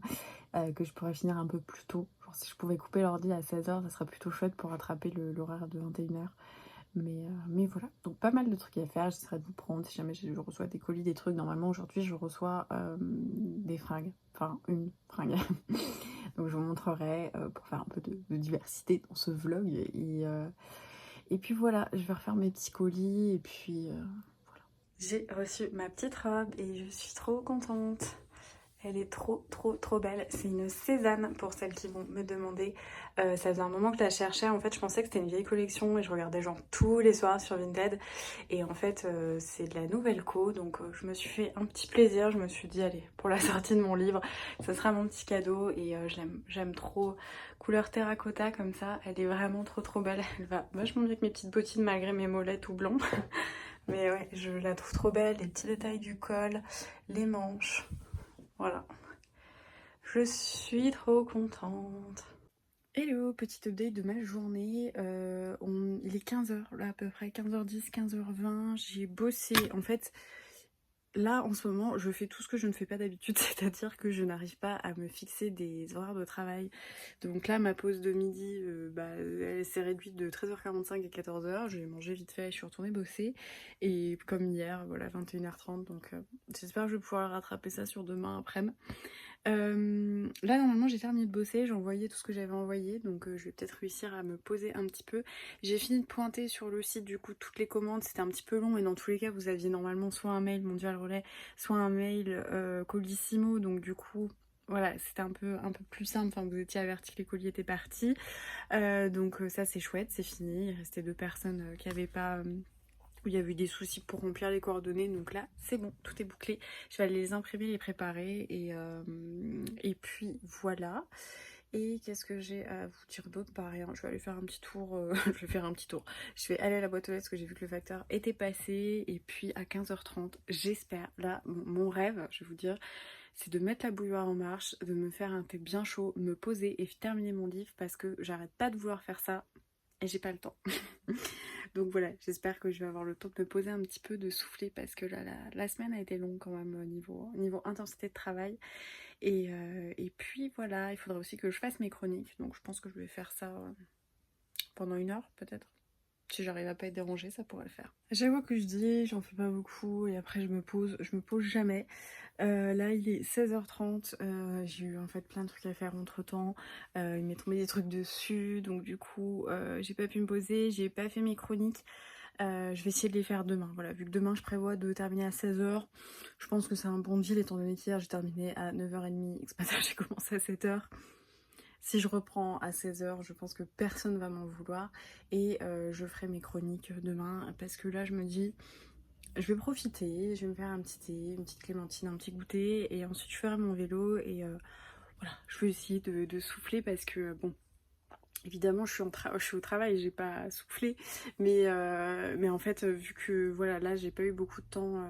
Speaker 1: que je pourrai finir un peu plus tôt. Genre si je pouvais couper l'ordi à 16h, ça serait plutôt chouette pour rattraper l'horaire de 21h. Mais voilà, donc pas mal de trucs à faire. J'essaierai de vous prendre si jamais je reçois des colis, des trucs. Normalement aujourd'hui je reçois des fringues, enfin une fringue. Donc je vous montrerai pour faire un peu de diversité dans ce vlog. Et puis voilà, je vais refaire mes petits colis et puis voilà. J'ai reçu ma petite robe et je suis trop contente. Elle est trop belle. C'est une Cézanne pour celles qui vont me demander. Ça faisait un moment que je la cherchais. En fait, je pensais que c'était une vieille collection et je regardais genre tous les soirs sur Vinted. Et en fait, c'est de la nouvelle co. Donc, je me suis fait un petit plaisir. Je me suis dit, allez, pour la sortie de mon livre, ça sera mon petit cadeau. Et j'aime trop. Couleur terracotta comme ça. Elle est vraiment trop belle. Elle va vachement bien avec mes petites bottines malgré mes mollets tout blancs. Mais ouais, je la trouve trop belle. Les petits détails du col, les manches. Voilà, je suis trop contente. Hello, petite update de ma journée. Il est 15h là à peu près, 15h10, 15h20. J'ai bossé. En fait, là en ce moment, je fais tout ce que je ne fais pas d'habitude, c'est-à-dire que je n'arrive pas à me fixer des horaires de travail. Donc là, ma pause de midi, elle s'est réduite de 13h45 à 14h. J'ai mangé vite fait, je suis retournée bosser. Et comme hier, voilà, 21h30. Donc j'espère que je vais pouvoir rattraper ça sur demain après-midi. Là normalement j'ai terminé de bosser, j'ai envoyé tout ce que j'avais envoyé, donc je vais peut-être réussir à me poser un petit peu. J'ai fini de pointer sur le site du coup toutes les commandes, c'était un petit peu long, mais dans tous les cas vous aviez normalement soit un mail Mondial Relais, soit un mail Colissimo, donc du coup voilà, c'était un peu plus simple, enfin vous étiez averti que les colis étaient partis. Donc ça c'est chouette, c'est fini, il restait 2 personnes qui n'avaient pas... où il y avait eu des soucis pour remplir les coordonnées, donc là c'est bon, tout est bouclé. Je vais aller les imprimer, les préparer et puis voilà. Et qu'est-ce que j'ai à vous dire d'autre? Pas rien, je vais aller faire un petit tour, je vais faire un petit tour. Je vais aller à la boîte aux lettres parce que j'ai vu que le facteur était passé et puis à 15h30, j'espère, là mon rêve, je vais vous dire, c'est de mettre la bouilloire en marche, de me faire un thé bien chaud, me poser et terminer mon livre parce que j'arrête pas de vouloir faire ça et j'ai pas le temps. Donc voilà, j'espère que je vais avoir le temps de me poser un petit peu, de souffler parce que là, la semaine a été longue quand même au niveau intensité de travail. Et puis voilà, il faudra aussi que je fasse mes chroniques. Donc je pense que je vais faire ça pendant 1 heure peut-être. Si j'arrive à pas être dérangée, ça pourrait le faire. À chaque fois que je dis, j'en fais pas beaucoup et après je me pose jamais. Là il est 16h30, j'ai eu en fait plein de trucs à faire entre temps, il m'est tombé des trucs dessus, donc du coup j'ai pas pu me poser, j'ai pas fait mes chroniques. Je vais essayer de les faire demain, voilà, vu que demain je prévois de terminer à 16h, je pense que c'est un bon deal étant donné qu'hier j'ai terminé à 9h30 et que ce matin j'ai commencé à 7h. Si je reprends à 16h, je pense que personne va m'en vouloir et je ferai mes chroniques demain parce que là je me dis... Je vais profiter, je vais me faire un petit thé, une petite clémentine, un petit goûter et ensuite je ferai mon vélo et voilà, je vais essayer de souffler parce que bon, évidemment je suis au travail, j'ai pas soufflé, mais en fait vu que voilà, là j'ai pas eu beaucoup de temps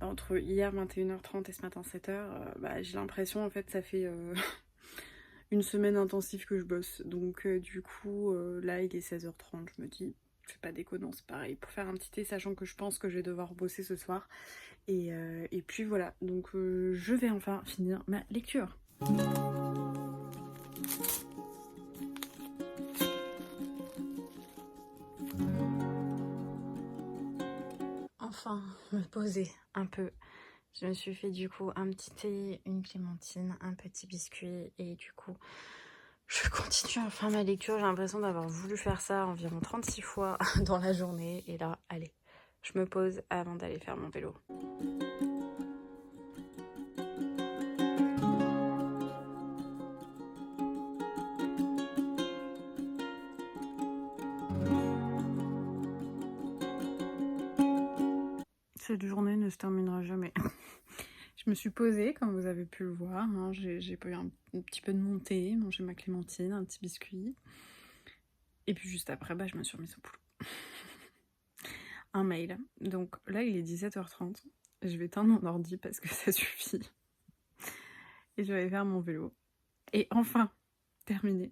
Speaker 1: entre hier 21h30 et ce matin 7h, j'ai l'impression en fait ça fait une semaine intensive que je bosse, donc du coup là il est 16h30, je me dis... C'est pas déconnant, c'est pareil, pour faire un petit thé, sachant que je pense que je vais devoir bosser ce soir. Et puis voilà, donc je vais enfin finir ma lecture. enfin me poser un peu. Je me suis fait du coup un petit thé, une clémentine, un petit biscuit et du coup je continue à faire ma lecture. J'ai l'impression d'avoir voulu faire ça environ 36 fois dans la journée et là, allez, je me pose avant d'aller faire mon vélo. Cette journée ne se terminera jamais. Je me suis posée, comme vous avez pu le voir. Hein. J'ai pris un petit peu de mon thé, mangé ma clémentine, un petit biscuit. Et puis juste après, je me suis remise au boulot. Un mail. Donc là, il est 17h30. Je vais éteindre mon ordi parce que ça suffit. Et je vais faire mon vélo. Et enfin, terminer.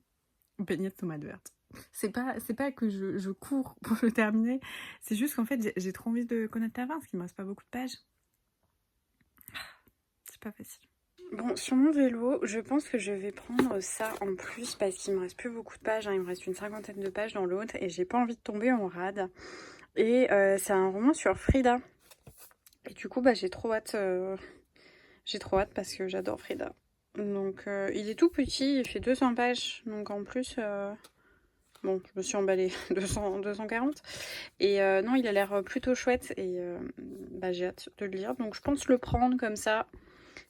Speaker 1: Baignée de tomates vertes. C'est pas que je cours pour le terminer. C'est juste qu'en fait, j'ai trop envie de connaître la fin, parce qu'il me reste pas beaucoup de pages. C'est pas facile. Bon, sur mon vélo, je pense que je vais prendre ça en plus parce qu'il me reste plus beaucoup de pages. Hein. Il me reste une 50aine de pages dans l'autre et j'ai pas envie de tomber en rade. Et c'est un roman sur Frida. Et du coup, j'ai trop hâte. J'ai trop hâte parce que j'adore Frida. Donc, il est tout petit, il fait 200 pages. Donc, en plus, bon, je me suis emballée 240. Et non, il a l'air plutôt chouette et j'ai hâte de le lire. Donc, je pense le prendre comme ça.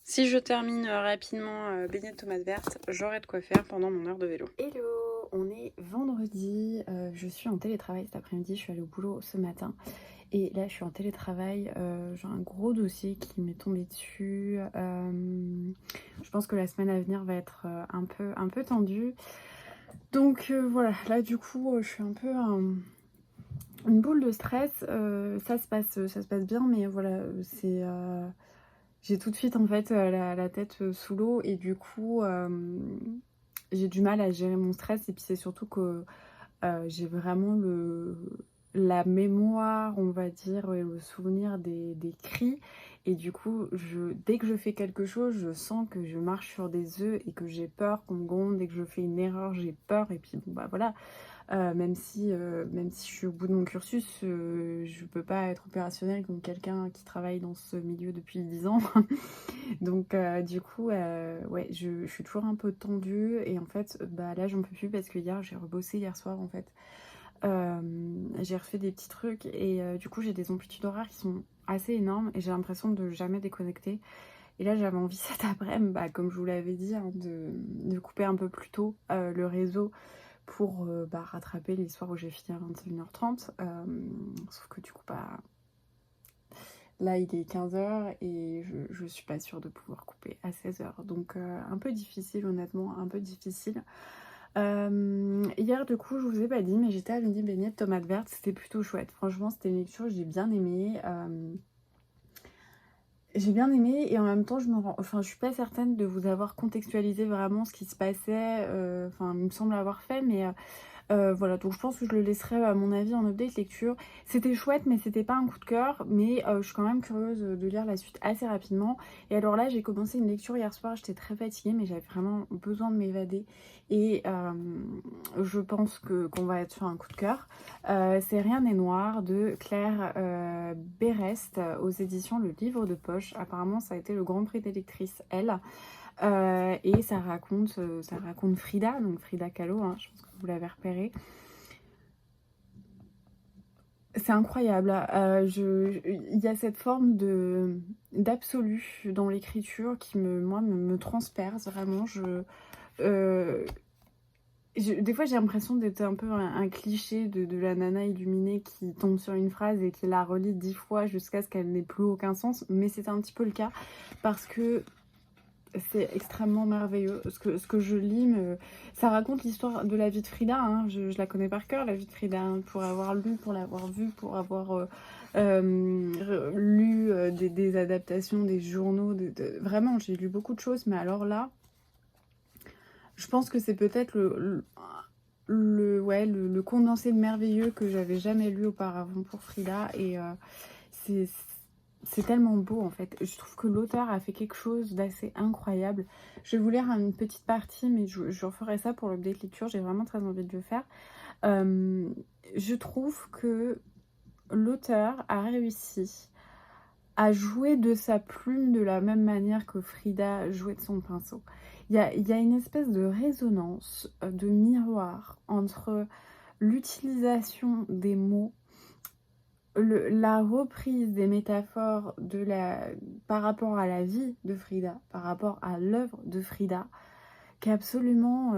Speaker 1: Si je termine rapidement baignée de tomates vertes, j'aurai de quoi faire pendant mon heure de vélo. Hello, on est vendredi, je suis en télétravail cet après-midi, je suis allée au boulot ce matin. Et là, je suis en télétravail, j'ai un gros dossier qui m'est tombé dessus. Je pense que la semaine à venir va être un peu tendue. Donc voilà, là du coup, je suis un peu une boule de stress. Ça se passe bien, mais voilà, c'est... j'ai tout de suite en fait la tête sous l'eau et du coup j'ai du mal à gérer mon stress et puis c'est surtout que j'ai vraiment la mémoire, on va dire, et le souvenir des cris et du coup dès que je fais quelque chose, je sens que je marche sur des œufs et que j'ai peur qu'on me gronde. Dès que je fais une erreur, j'ai peur et puis bon voilà. Même si je suis au bout de mon cursus, je peux pas être opérationnelle comme quelqu'un qui travaille dans ce milieu depuis 10 ans. Donc du coup, ouais, je suis toujours un peu tendue et en fait, là j'en peux plus parce que hier, j'ai rebossé hier soir en fait. J'ai refait des petits trucs et du coup, j'ai des amplitudes horaires qui sont assez énormes et j'ai l'impression de jamais déconnecter. Et là, j'avais envie cet après-midi, comme je vous l'avais dit, hein, de couper un peu plus tôt le réseau pour rattraper les soirs où j'ai fini à 21h30. Sauf que du coup, là, il est 15h et je suis pas sûre de pouvoir couper à 16h. Donc, un peu difficile, honnêtement, un peu difficile. Hier, du coup, je vous ai pas dit, mais j'étais à midi baignée de tomates vertes. C'était plutôt chouette. Franchement, c'était une lecture, j'ai bien aimé. J'ai bien aimé et en même temps, je suis pas certaine de vous avoir contextualisé vraiment ce qui se passait. Il me semble avoir fait, mais... voilà, donc je pense que je le laisserai à mon avis en update lecture. C'était chouette, mais c'était pas un coup de cœur. Mais je suis quand même curieuse de lire la suite assez rapidement. Et alors là, j'ai commencé une lecture hier soir. J'étais très fatiguée, mais j'avais vraiment besoin de m'évader. Et je pense qu'on va être sur un coup de cœur. C'est Rien n'est noir de Claire Berest aux éditions Le Livre de Poche. Apparemment, ça a été le Grand Prix des lectrices, elle. Et ça raconte Frida, donc Frida Kahlo, hein, je pense que vous l'avez repéré. C'est incroyable. Il y a cette forme d'absolu dans l'écriture qui me transperce vraiment. Des fois, j'ai l'impression d'être un peu un cliché de la nana illuminée qui tombe sur une phrase et qui la relit 10 fois jusqu'à ce qu'elle n'ait plus aucun sens. Mais c'est un petit peu le cas parce que c'est extrêmement merveilleux. Ce que je lis, ça raconte l'histoire de la vie de Frida. Hein. Je la connais par cœur, la vie de Frida, hein, pour avoir lu, pour l'avoir vue, pour avoir lu des adaptations, des journaux. Vraiment, j'ai lu beaucoup de choses. Mais alors là, je pense que c'est peut-être le condensé de merveilleux que j'avais jamais lu auparavant pour Frida. Et c'est tellement beau en fait. Je trouve que l'auteur a fait quelque chose d'assez incroyable. Je vais vous lire une petite partie, mais je referai ça pour l'update lecture. J'ai vraiment très envie de le faire. Je trouve que l'auteur a réussi à jouer de sa plume de la même manière que Frida jouait de son pinceau. Il y a une espèce de résonance, de miroir entre l'utilisation des mots, la reprise des métaphores par rapport à la vie de Frida, par rapport à l'œuvre de Frida, qui est absolument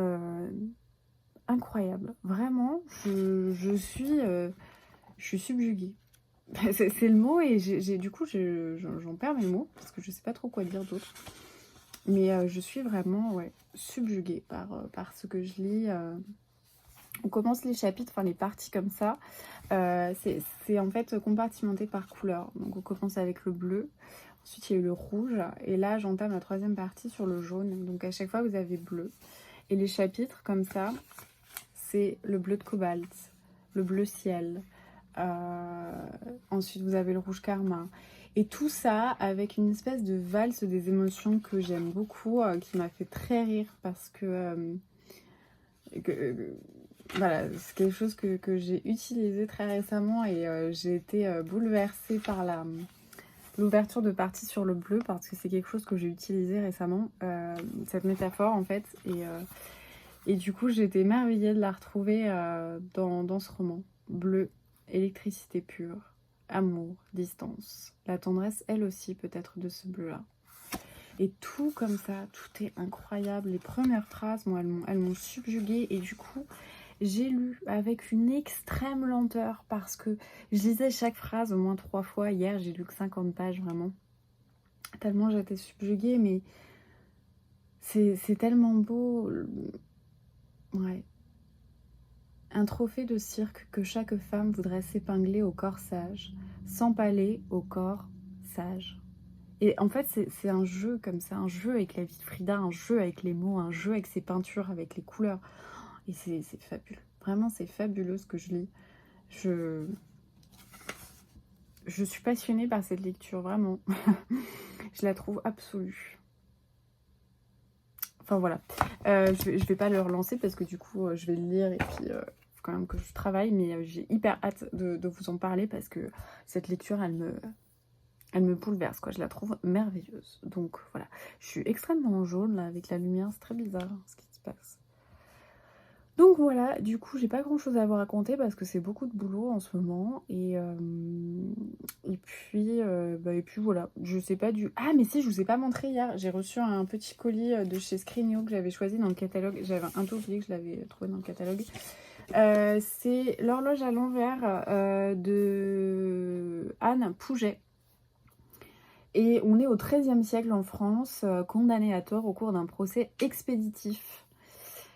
Speaker 1: incroyable. Vraiment, je suis subjuguée. C'est le mot et du coup j'en perds mes mots parce que je sais pas trop quoi dire d'autre. Mais je suis vraiment subjuguée par ce que je lis. On commence les chapitres, enfin les parties comme ça. C'est en fait compartimenté par couleur. Donc on commence avec le bleu, ensuite il y a eu le rouge et là j'entame la troisième partie sur le jaune. Donc à chaque fois vous avez bleu. Et les chapitres comme ça, c'est le bleu de cobalt, le bleu ciel. Ensuite vous avez le rouge carmin. Et tout ça avec une espèce de valse des émotions que j'aime beaucoup, qui m'a fait très rire parce que voilà, c'est quelque chose que j'ai utilisé très récemment et j'ai été bouleversée par l'ouverture de partie sur le bleu parce que c'est quelque chose que j'ai utilisé récemment, cette métaphore en fait. Et du coup, j'ai été émerveillée de la retrouver dans ce roman. Bleu, électricité pure, amour, distance. La tendresse, elle aussi, peut être de ce bleu-là. Et tout comme ça, tout est incroyable. Les premières phrases, moi, elles m'ont subjuguée. Et du coup, j'ai lu avec une extrême lenteur parce que je lisais chaque phrase au moins 3 fois. Hier, j'ai lu que 50 pages, vraiment. Tellement j'étais subjuguée, mais c'est tellement beau. Ouais. Un trophée de cirque que chaque femme voudrait s'épingler au corsage, s'empaler au corps sage. Et en fait, c'est un jeu comme ça, un jeu avec la vie de Frida, un jeu avec les mots, un jeu avec ses peintures, avec les couleurs. Et c'est fabuleux. Vraiment, c'est fabuleux ce que je lis. Je suis passionnée par cette lecture, vraiment. Je la trouve absolue. Enfin voilà. Je vais pas le relancer parce que du coup, je vais le lire et puis faut quand même que je travaille. Mais j'ai hyper hâte de vous en parler parce que cette lecture, elle me bouleverse, quoi. Je la trouve merveilleuse. Donc voilà. Je suis extrêmement jaune là avec la lumière. C'est très bizarre ce qui se passe. Donc voilà, du coup, j'ai pas grand chose à vous raconter parce que c'est beaucoup de boulot en ce moment. Et puis voilà, je sais pas du... Ah, mais si, je vous ai pas montré hier. J'ai reçu un petit colis de chez Screenio que j'avais choisi dans le catalogue. J'avais un peu oublié que je l'avais trouvé dans le catalogue. C'est l'horloge à l'envers de Anne Pouget. Et on est au XIIIe siècle en France, condamné à tort au cours d'un procès expéditif.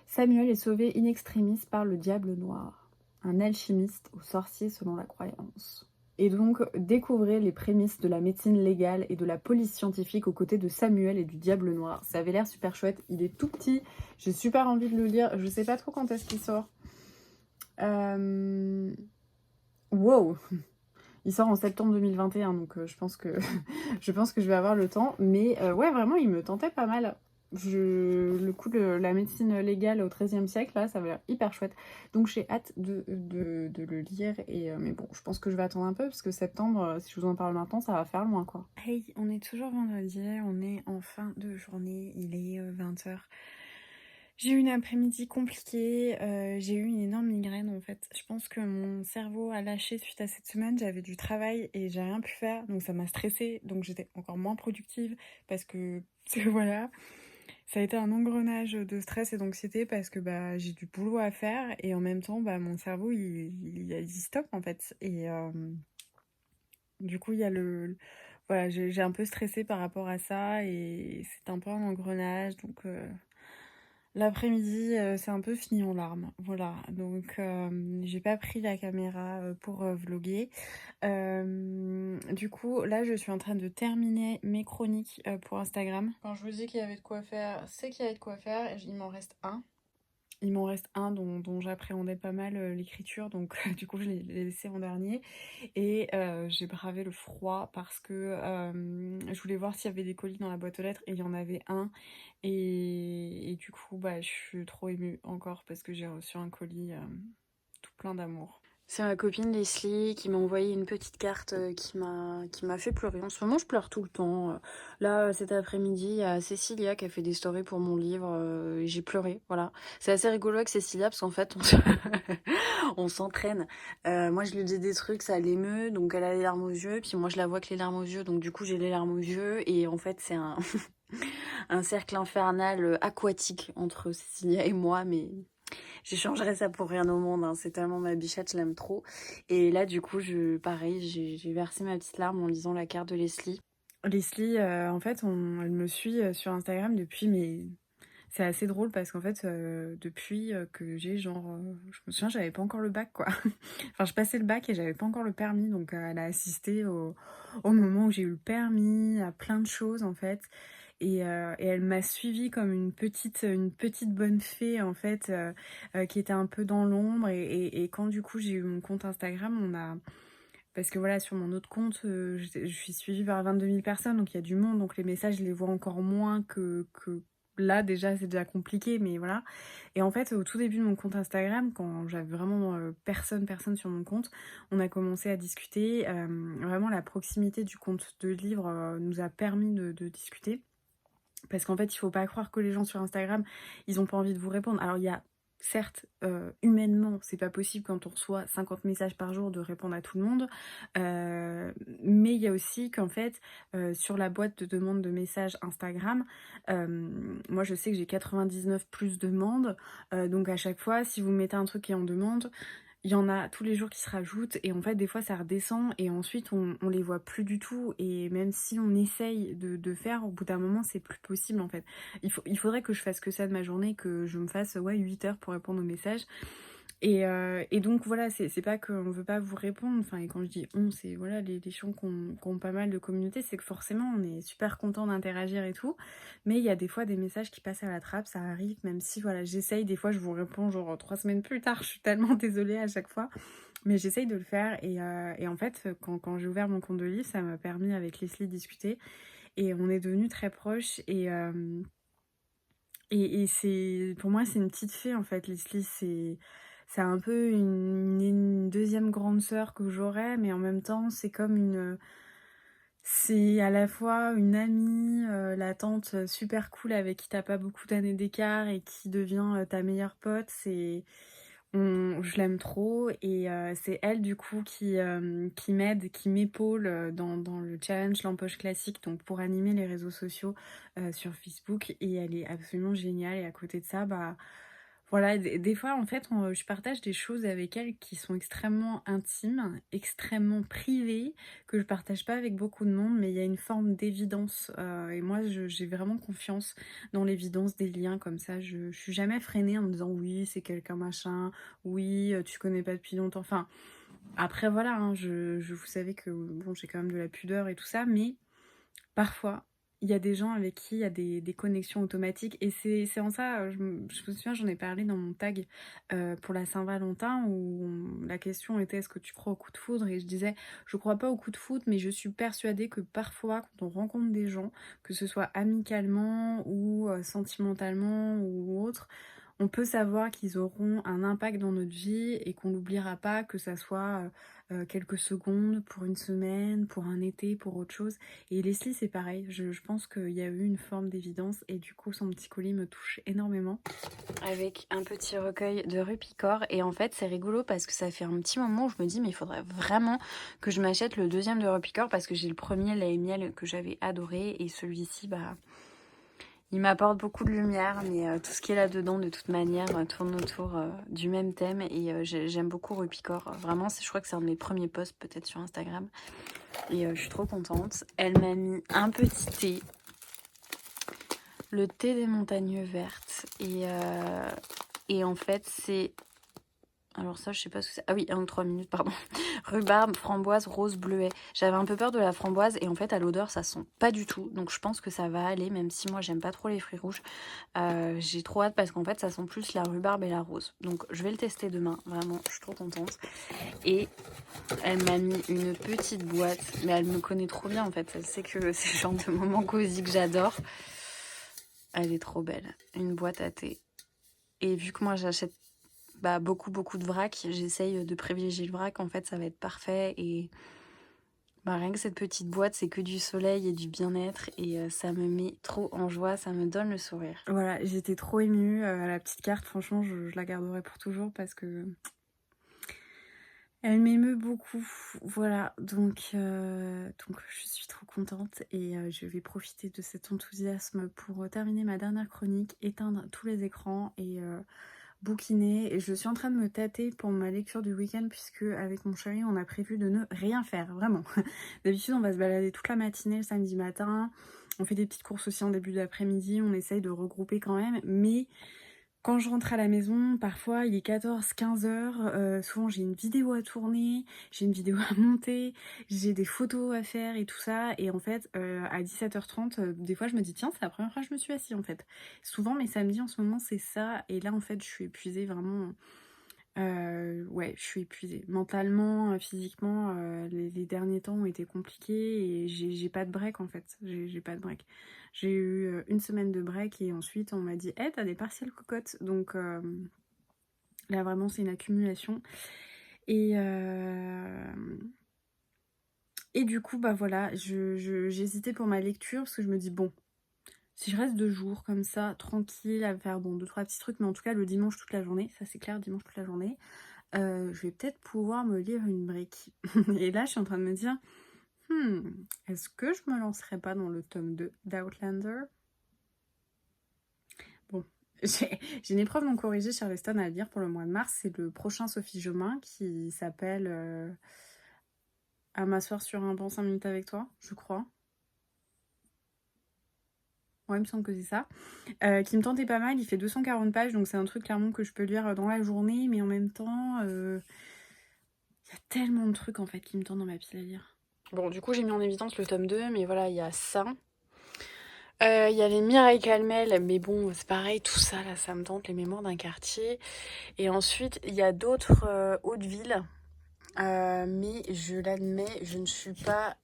Speaker 1: Samuel est sauvé in extremis par le diable noir, un alchimiste ou sorcier selon la croyance. Et donc, découvrez les prémices de la médecine légale et de la police scientifique aux côtés de Samuel et du diable noir. Ça avait l'air super chouette, il est tout petit, j'ai super envie de le lire, je sais pas trop quand est-ce qu'il sort. Wow. Il sort en septembre 2021, donc je pense que je vais avoir le temps. Mais ouais, vraiment, il me tentait pas mal. Le coup de la médecine légale au XIIIe siècle, là, ça va l'air hyper chouette. Donc j'ai hâte de le lire. Mais bon, je pense que je vais attendre un peu, parce que septembre, si je vous en parle maintenant, ça va faire loin, quoi. Hey, on est toujours vendredi, on est en fin de journée, il est 20h. J'ai eu une après-midi compliquée, j'ai eu une énorme migraine en fait. Je pense que mon cerveau a lâché suite à cette semaine, j'avais du travail et j'ai rien pu faire, donc ça m'a stressée, donc j'étais encore moins productive parce que voilà, ça a été un engrenage de stress et d'anxiété parce que j'ai du boulot à faire et en même temps mon cerveau il a dit stop en fait. Et du coup il y a voilà, j'ai un peu stressé par rapport à ça et c'est un peu un engrenage, donc l'après-midi, c'est un peu fini en larmes, voilà. Donc j'ai pas pris la caméra pour vlogger. Du coup, là, je suis en train de terminer mes chroniques pour Instagram. Quand je vous dis qu'il y avait de quoi faire, c'est qu'il y avait de quoi faire. Il m'en reste un. Il m'en reste un dont j'appréhendais pas mal l'écriture, donc du coup je l'ai laissé en dernier. Et j'ai bravé le froid parce que je voulais voir s'il y avait des colis dans la boîte aux lettres et il y en avait un. Et du coup je suis trop émue encore parce que j'ai reçu un colis tout plein d'amour. C'est ma copine Leslie qui m'a envoyé une petite carte qui m'a fait pleurer. En ce moment, je pleure tout le temps. Là, cet après-midi, il y a Cécilia qui a fait des stories pour mon livre et j'ai pleuré. Voilà. C'est assez rigolo avec Cécilia parce qu'en fait, on s'entraîne. Moi, je lui dis des trucs, ça l'émeut, donc elle a les larmes aux yeux. Puis moi, je la vois avec les larmes aux yeux, donc du coup, j'ai les larmes aux yeux. Et en fait, c'est un cercle infernal aquatique entre Cécilia et moi, mais j'échangerais ça pour rien au monde, hein. C'est tellement ma bichette, je l'aime trop. Et là, du coup, pareil, j'ai versé ma petite larme en lisant la carte de Leslie. Leslie, en fait, elle me suit sur Instagram depuis, mais c'est assez drôle parce qu'en fait, depuis que j'ai genre, je me souviens, j'avais pas encore le bac, quoi. Enfin, je passais le bac et j'avais pas encore le permis, donc elle a assisté au moment où j'ai eu le permis, à plein de choses, en fait. Et elle m'a suivie comme une petite bonne fée en fait, qui était un peu dans l'ombre. Et quand du coup j'ai eu mon compte Instagram, parce que voilà, sur mon autre compte, je suis suivie par 22 000 personnes, donc il y a du monde, donc les messages je les vois encore moins que là. Déjà c'est déjà compliqué, mais voilà. Et en fait, au tout début de mon compte Instagram, quand j'avais vraiment personne sur mon compte, on a commencé à discuter. Vraiment la proximité du compte de livre nous a permis de discuter. Parce qu'en fait, il faut pas croire que les gens sur Instagram, ils ont pas envie de vous répondre. Alors, il y a, certes, humainement, c'est pas possible quand on reçoit 50 messages par jour de répondre à tout le monde. Mais il y a aussi qu'en fait, sur la boîte de demande de messages Instagram, moi, je sais que j'ai 99 plus demandes. Donc, à chaque fois, si vous mettez un truc qui est en demande, il y en a tous les jours qui se rajoutent et en fait des fois ça redescend et ensuite on les voit plus du tout. Et même si on essaye de faire, au bout d'un moment c'est plus possible en fait. Il faudrait que je fasse que ça de ma journée, que je me fasse 8 heures pour répondre aux messages. Et donc voilà, c'est pas qu'on veut pas vous répondre, enfin, et quand je dis on, c'est voilà, les gens qui ont pas mal de communautés, c'est que forcément on est super content d'interagir et tout, mais il y a des fois des messages qui passent à la trappe, ça arrive, même si voilà, j'essaye, des fois je vous réponds genre 3 semaines plus tard, je suis tellement désolée à chaque fois, mais j'essaye de le faire. Et en fait, quand j'ai ouvert mon compte de livre, ça m'a permis avec Leslie de discuter, et on est devenus très proches. Et c'est, pour moi, c'est une petite fée en fait. Leslie, c'est un peu une deuxième grande sœur que j'aurais, mais en même temps, c'est à la fois une amie, la tante super cool avec qui t'as pas beaucoup d'années d'écart et qui devient ta meilleure pote. Je l'aime trop, et c'est elle du coup qui m'aide, qui m'épaule dans le challenge L'Empoche Classique, donc pour animer les réseaux sociaux sur Facebook, et elle est absolument géniale. Et à côté de ça, bah voilà, des fois en fait je partage des choses avec elle qui sont extrêmement intimes, extrêmement privées, que je partage pas avec beaucoup de monde, mais il y a une forme d'évidence, et moi j'ai vraiment confiance dans l'évidence des liens comme ça. Je suis jamais freinée en me disant oui c'est quelqu'un machin, oui tu connais pas depuis longtemps, enfin après voilà, hein, vous savez que bon, j'ai quand même de la pudeur et tout ça, mais parfois, il y a des gens avec qui il y a des connexions automatiques. Et c'est en ça, je me souviens, j'en ai parlé dans mon tag pour la Saint-Valentin, où la question était est-ce que tu crois au coup de foudre? Et je disais, je crois pas au coup de foudre, mais je suis persuadée que parfois, quand on rencontre des gens, que ce soit amicalement ou sentimentalement ou autre, on peut savoir qu'ils auront un impact dans notre vie et qu'on n'oubliera pas, que ça soit quelques secondes, pour une semaine, pour un été, pour autre chose. Et Leslie, c'est pareil. Je pense qu'il y a eu une forme d'évidence, et du coup, son petit colis me touche énormément. Avec un petit recueil de Rupicor. Et en fait, c'est rigolo parce que ça fait un petit moment où je me dis, mais il faudrait vraiment que je m'achète le deuxième de Rupicor, parce que j'ai le premier, lait et miel, que j'avais adoré. Et celui-ci, bah, il m'apporte beaucoup de lumière, mais tout ce qui est là-dedans, de toute manière, tourne autour du même thème. Et j'aime beaucoup Rupicor. Vraiment, je crois que c'est un de mes premiers posts, peut-être sur Instagram. Et je suis trop contente. Elle m'a mis un petit thé. Le thé des montagnes vertes. Et en fait, c'est... Alors ça, je sais pas ce que c'est. Ah oui, 1 ou 3 minutes, pardon. Rhubarbe, framboise, rose, bleuet. J'avais un peu peur de la framboise, et en fait, à l'odeur, ça sent pas du tout. Donc je pense que ça va aller, même si moi, j'aime pas trop les fruits rouges. J'ai trop hâte parce qu'en fait, ça sent plus la rhubarbe et la rose. Donc je vais le tester demain. Vraiment, je suis trop contente. Et elle m'a mis une petite boîte. Mais elle me connaît trop bien, en fait. Elle sait que c'est le genre de moment cosy que j'adore. Elle est trop belle. Une boîte à thé. Et vu que moi, j'achète
Speaker 2: beaucoup de vrac. J'essaye de privilégier le vrac, en fait ça va être parfait. Et rien que cette petite boîte, c'est que du soleil et du bien-être. Et ça me met trop en joie, ça me donne le sourire.
Speaker 1: Voilà, j'étais trop émue. La petite carte, franchement, je la garderai pour toujours parce que elle m'émeut beaucoup. Voilà, donc je suis trop contente et je vais profiter de cet enthousiasme pour terminer ma dernière chronique, éteindre tous les écrans et bouquiner. Et je suis en train de me tâter pour ma lecture du week-end puisque avec mon chéri, on a prévu de ne rien faire, vraiment. D'habitude, on va se balader toute la matinée le samedi matin. On fait des petites courses aussi en début d'après-midi. On essaye de regrouper quand même, mais quand je rentre à la maison, parfois il est 14-15 heures, souvent j'ai une vidéo à tourner, j'ai une vidéo à monter, j'ai des photos à faire et tout ça. Et en fait, à 17h30, des fois je me dis tiens, c'est la première fois que je me suis assise en fait. Souvent mes samedis en ce moment c'est ça. Et là en fait je suis épuisée vraiment. Ouais, je suis épuisée. Mentalement, physiquement, les derniers temps ont été compliqués et j'ai pas de break en fait. J'ai pas de break. J'ai eu une semaine de break et ensuite on m'a dit hey, t'as des partiels cocottes. Donc là vraiment c'est une accumulation. Et du coup, bah voilà, j'hésitais pour ma lecture parce que je me dis bon, si je reste 2 jours comme ça, tranquille, à faire bon 2-3 petits trucs, mais en tout cas le dimanche toute la journée, ça c'est clair, dimanche toute la journée. Je vais peut-être pouvoir me lire une brique. Et là, je suis en train de me dire, est-ce que je me lancerai pas dans le tome 2 d'Outlander? Bon, j'ai une épreuve non corrigée Charleston à lire pour le mois de mars. C'est le prochain Sophie Jomain qui s'appelle À m'asseoir sur un banc 5 minutes avec toi, je crois. Ouais, il me semble que c'est ça. Qui me tentait pas mal, il fait 240 pages, donc c'est un truc clairement que je peux lire dans la journée, mais en même temps, il y a tellement de trucs en fait qui me tentent dans ma pile à lire. Bon, du coup, j'ai mis en évidence le tome 2, mais voilà, il y a ça. Il y a les Mireille Calmel, mais bon, c'est pareil, tout ça, là, ça me tente, les mémoires d'un quartier. Et ensuite, il y a d'autres hautes villes, mais je l'admets, je ne suis pas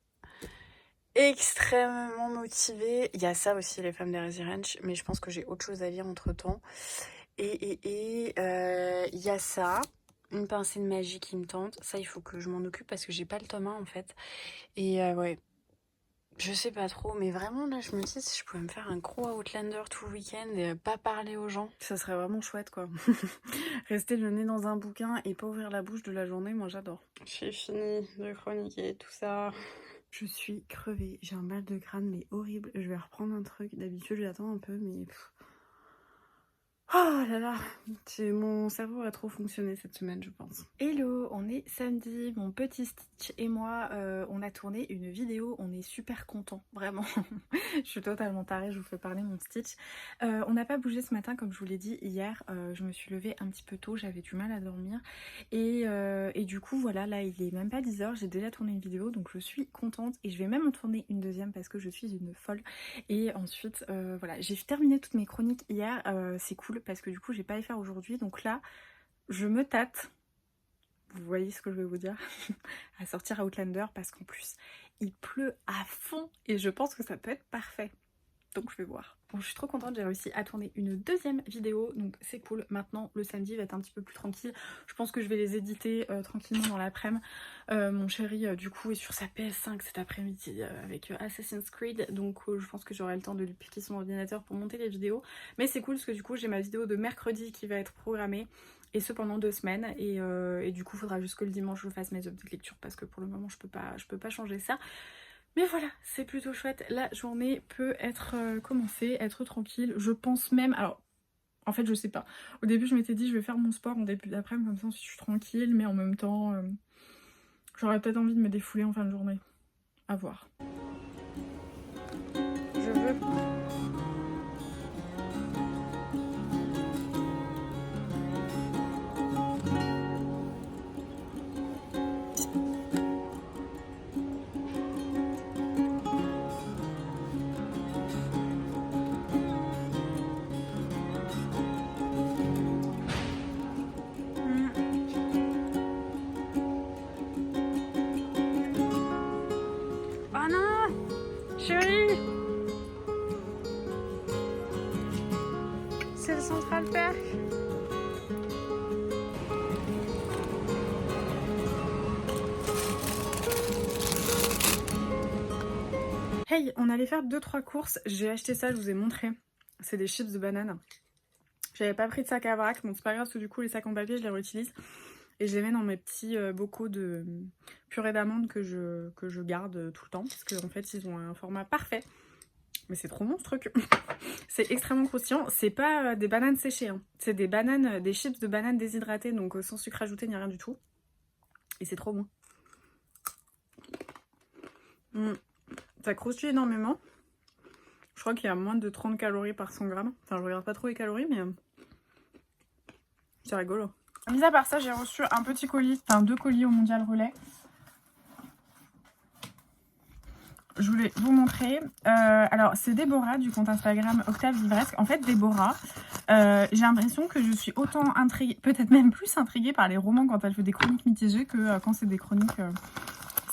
Speaker 1: extrêmement motivée. Il y a ça aussi, les femmes des Ranch, mais je pense que j'ai autre chose à lire entre-temps. Et il y a ça, une pincée de magie qui me tente. Ça, il faut que je m'en occupe parce que j'ai pas le tome 1 en fait. Et ouais, je sais pas trop, mais vraiment là, je me dis si je pouvais me faire un gros Outlander tout le week-end et pas parler aux gens. Ça serait vraiment chouette quoi. Rester le nez dans un bouquin et pas ouvrir la bouche de la journée, moi j'adore. J'ai fini de chroniquer tout ça. Je suis crevée, j'ai un mal de crâne mais horrible. Je vais reprendre un truc, d'habitude j'attends un peu mais... Oh là là, mon cerveau a trop fonctionné cette semaine je pense. Hello, on est samedi, mon petit Stitch et moi on a tourné une vidéo, on est super contents, vraiment. Je suis totalement tarée, je vous fais parler mon Stitch. On n'a pas bougé ce matin comme je vous l'ai dit hier, je me suis levée un petit peu tôt, j'avais du mal à dormir. Et du coup voilà, là il est même pas 10h, j'ai déjà tourné une vidéo donc je suis contente. Et je vais même en tourner une deuxième parce que je suis une folle. Et ensuite voilà, j'ai terminé toutes mes chroniques hier, c'est cool parce que du coup j'ai pas à les faire aujourd'hui. Donc là je me tâte, vous voyez ce que je vais vous dire, à sortir Outlander parce qu'en plus il pleut à fond et je pense que ça peut être parfait. Donc je vais voir. Bon, je suis trop contente, j'ai réussi à tourner une deuxième vidéo, donc c'est cool. Maintenant, le samedi va être un petit peu plus tranquille. Je pense que je vais les éditer tranquillement dans l'après-midi. Mon chéri, du coup, est sur sa PS5 cet après-midi avec Assassin's Creed. Donc je pense que j'aurai le temps de lui piquer son ordinateur pour monter les vidéos. Mais c'est cool parce que du coup, j'ai ma vidéo de mercredi qui va être programmée. Et ce pendant 2 semaines. Et du coup, il faudra juste que le dimanche, je fasse mes updates de lecture parce que pour le moment, je peux pas changer ça. Mais voilà, c'est plutôt chouette. La journée peut être commencée, être tranquille. Je pense même... Alors, en fait, je sais pas. Au début, je m'étais dit, je vais faire mon sport en début d'après-midi, comme ça, ensuite, je suis tranquille. Mais en même temps, j'aurais peut-être envie de me défouler en fin de journée. À voir. Je veux... Oh non, chérie, Hey, on allait faire 2-3 courses. J'ai acheté ça, je vous ai montré. C'est des chips de banane. J'avais pas pris de sac à vrac. Bon, c'est pas grave, parce que du coup, les sacs en papier, je les réutilise. Et je les mets dans mes petits bocaux de purée d'amande que je garde tout le temps. Parce qu'en fait, ils ont un format parfait. Mais c'est trop bon ce truc. C'est extrêmement croustillant. C'est pas des bananes séchées. Hein. C'est des bananes, des chips de bananes déshydratées. Donc sans sucre ajouté ni rien du tout. Et c'est trop bon. Ça croustille énormément. Je crois qu'il y a moins de 30 calories par 100 grammes. Enfin, je regarde pas trop les calories, mais c'est rigolo. Mis à part ça, j'ai reçu un petit colis, enfin 2 colis au Mondial Relais. Je voulais vous montrer. Alors, c'est Déborah du compte Instagram Octave Livresque. En fait, Déborah, j'ai l'impression que je suis autant intriguée, peut-être même plus intriguée par les romans quand elle fait des chroniques mitigées que quand c'est des chroniques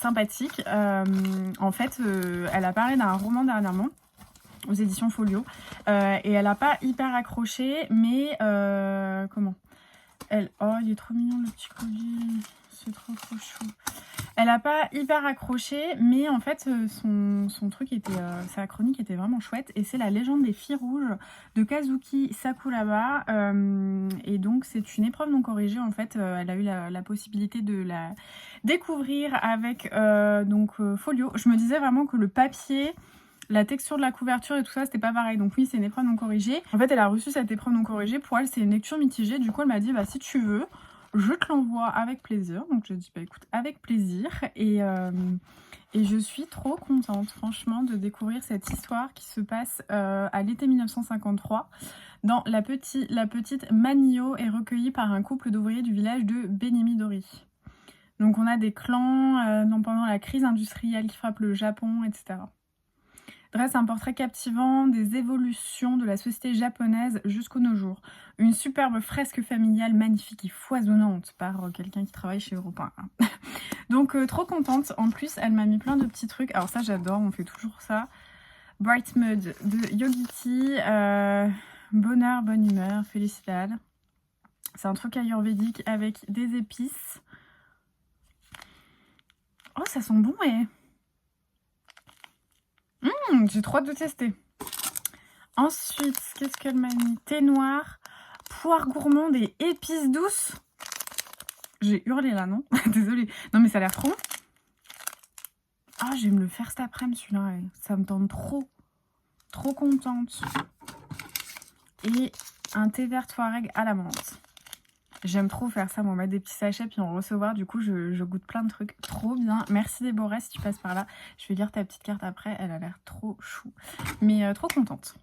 Speaker 1: sympathiques. En fait, elle a parlé d'un roman dernièrement aux éditions Folio et elle n'a pas hyper accroché, mais comment oh, il est trop mignon le petit colis, c'est trop chou. Elle n'a pas hyper accroché, mais en fait son truc était, sa chronique était vraiment chouette, et c'est La légende des filles rouges de Kazuki Sakuraba, et donc c'est une épreuve non corrigée. En fait, elle a eu la possibilité de la découvrir avec Folio. Je me disais vraiment que le papier, la texture de la couverture et tout ça, c'était pas pareil. Donc oui, c'est une épreuve non corrigée. En fait, elle a reçu cette épreuve non corrigée. Pour elle, c'est une lecture mitigée. Du coup, elle m'a dit, bah si tu veux, je te l'envoie avec plaisir. Donc j'ai dit, bah écoute, avec plaisir. Et je suis trop contente, franchement, de découvrir cette histoire qui se passe à l'été 1953. Dans la petite Manio est recueillie par un couple d'ouvriers du village de Benimidori. Donc on a des clans pendant la crise industrielle qui frappe le Japon, etc. Dresse un portrait captivant des évolutions de la société japonaise jusqu'aux nos jours. Une superbe fresque familiale magnifique et foisonnante par quelqu'un qui travaille chez Europe 1. Donc trop contente. En plus, elle m'a mis plein de petits trucs. Alors ça, j'adore, on fait toujours ça. Bright Mood de Yogiti. Bonheur, bonne humeur, Felicidad. C'est un truc ayurvédique avec des épices. Oh, ça sent bon, et... j'ai trop hâte de tester. Ensuite, qu'est-ce qu'elle m'a mis? Thé noir, poire gourmande et épices douces. J'ai hurlé là, non? Désolée. Non, mais ça a l'air trop bon. Ah, je vais me le faire cet après-midi, celui-là. Ça me tente trop. Trop contente. Et un thé vert Touareg à la menthe. J'aime trop faire ça, moi, mettre des petits sachets puis en recevoir. Du coup, je goûte plein de trucs. Trop bien. Merci Déborah, si tu passes par là. Je vais lire ta petite carte après. Elle a l'air trop chou. Mais trop contente.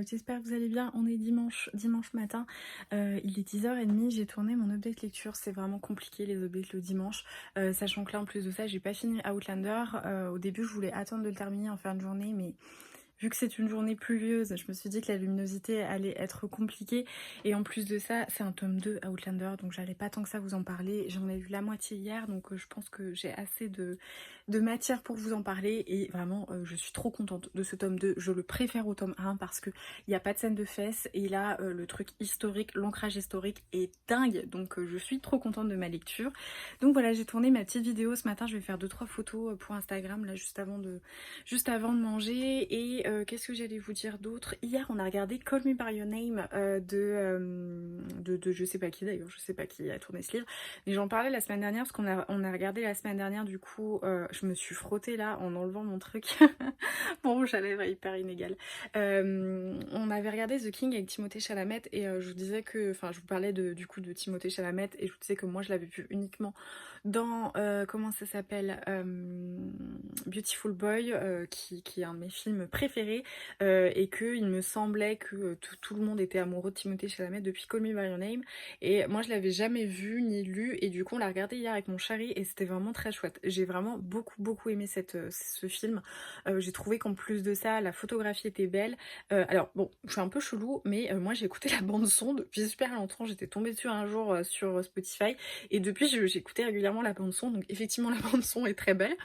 Speaker 1: j'espère que vous allez bien. On est dimanche matin, il est 10h30, j'ai tourné mon update lecture. C'est vraiment compliqué les updates le dimanche, sachant que là en plus de ça j'ai pas fini Outlander. Au début je voulais attendre de le terminer en fin de journée, mais vu que c'est une journée pluvieuse, je me suis dit que la luminosité allait être compliquée. Et en plus de ça, c'est un tome 2 Outlander, donc j'allais pas tant que ça vous en parler. J'en ai lu la moitié hier, donc je pense que j'ai assez de matière pour vous en parler. Et vraiment, je suis trop contente de ce tome 2. Je le préfère au tome 1 parce qu'il n'y a pas de scène de fesses. Et là, le truc historique, l'ancrage historique est dingue. Donc je suis trop contente de ma lecture. Donc voilà, j'ai tourné ma petite vidéo ce matin. Je vais faire 2-3 photos pour Instagram, là, juste avant de manger. Et qu'est-ce que j'allais vous dire d'autre? Hier on a regardé Call Me By Your Name de je sais pas qui d'ailleurs, je sais pas qui a tourné ce livre, mais j'en parlais la semaine dernière parce on a regardé la semaine dernière, du coup je me suis frottée là en enlevant mon truc. Mon rouge à lèvres est hyper inégal. On avait regardé The King avec Timothée Chalamet et je vous disais que, enfin je vous parlais du coup de Timothée Chalamet et je vous disais que moi je l'avais vu uniquement dans, comment ça s'appelle, Beautiful Boy, qui est un de mes films préférés, et que il me semblait que tout le monde était amoureux de Timothée Chalamet depuis Call Me By Your Name, et moi je l'avais jamais vu ni lu, et du coup on l'a regardé hier avec mon chéri et c'était vraiment très chouette. J'ai vraiment beaucoup aimé ce film. J'ai trouvé qu'en plus de ça la photographie était belle. Alors bon, je suis un peu chelou, mais moi j'ai écouté la bande son depuis super longtemps. J'étais tombée dessus un jour sur Spotify et depuis j'écoutais régulièrement la bande son, donc effectivement la bande son est très belle.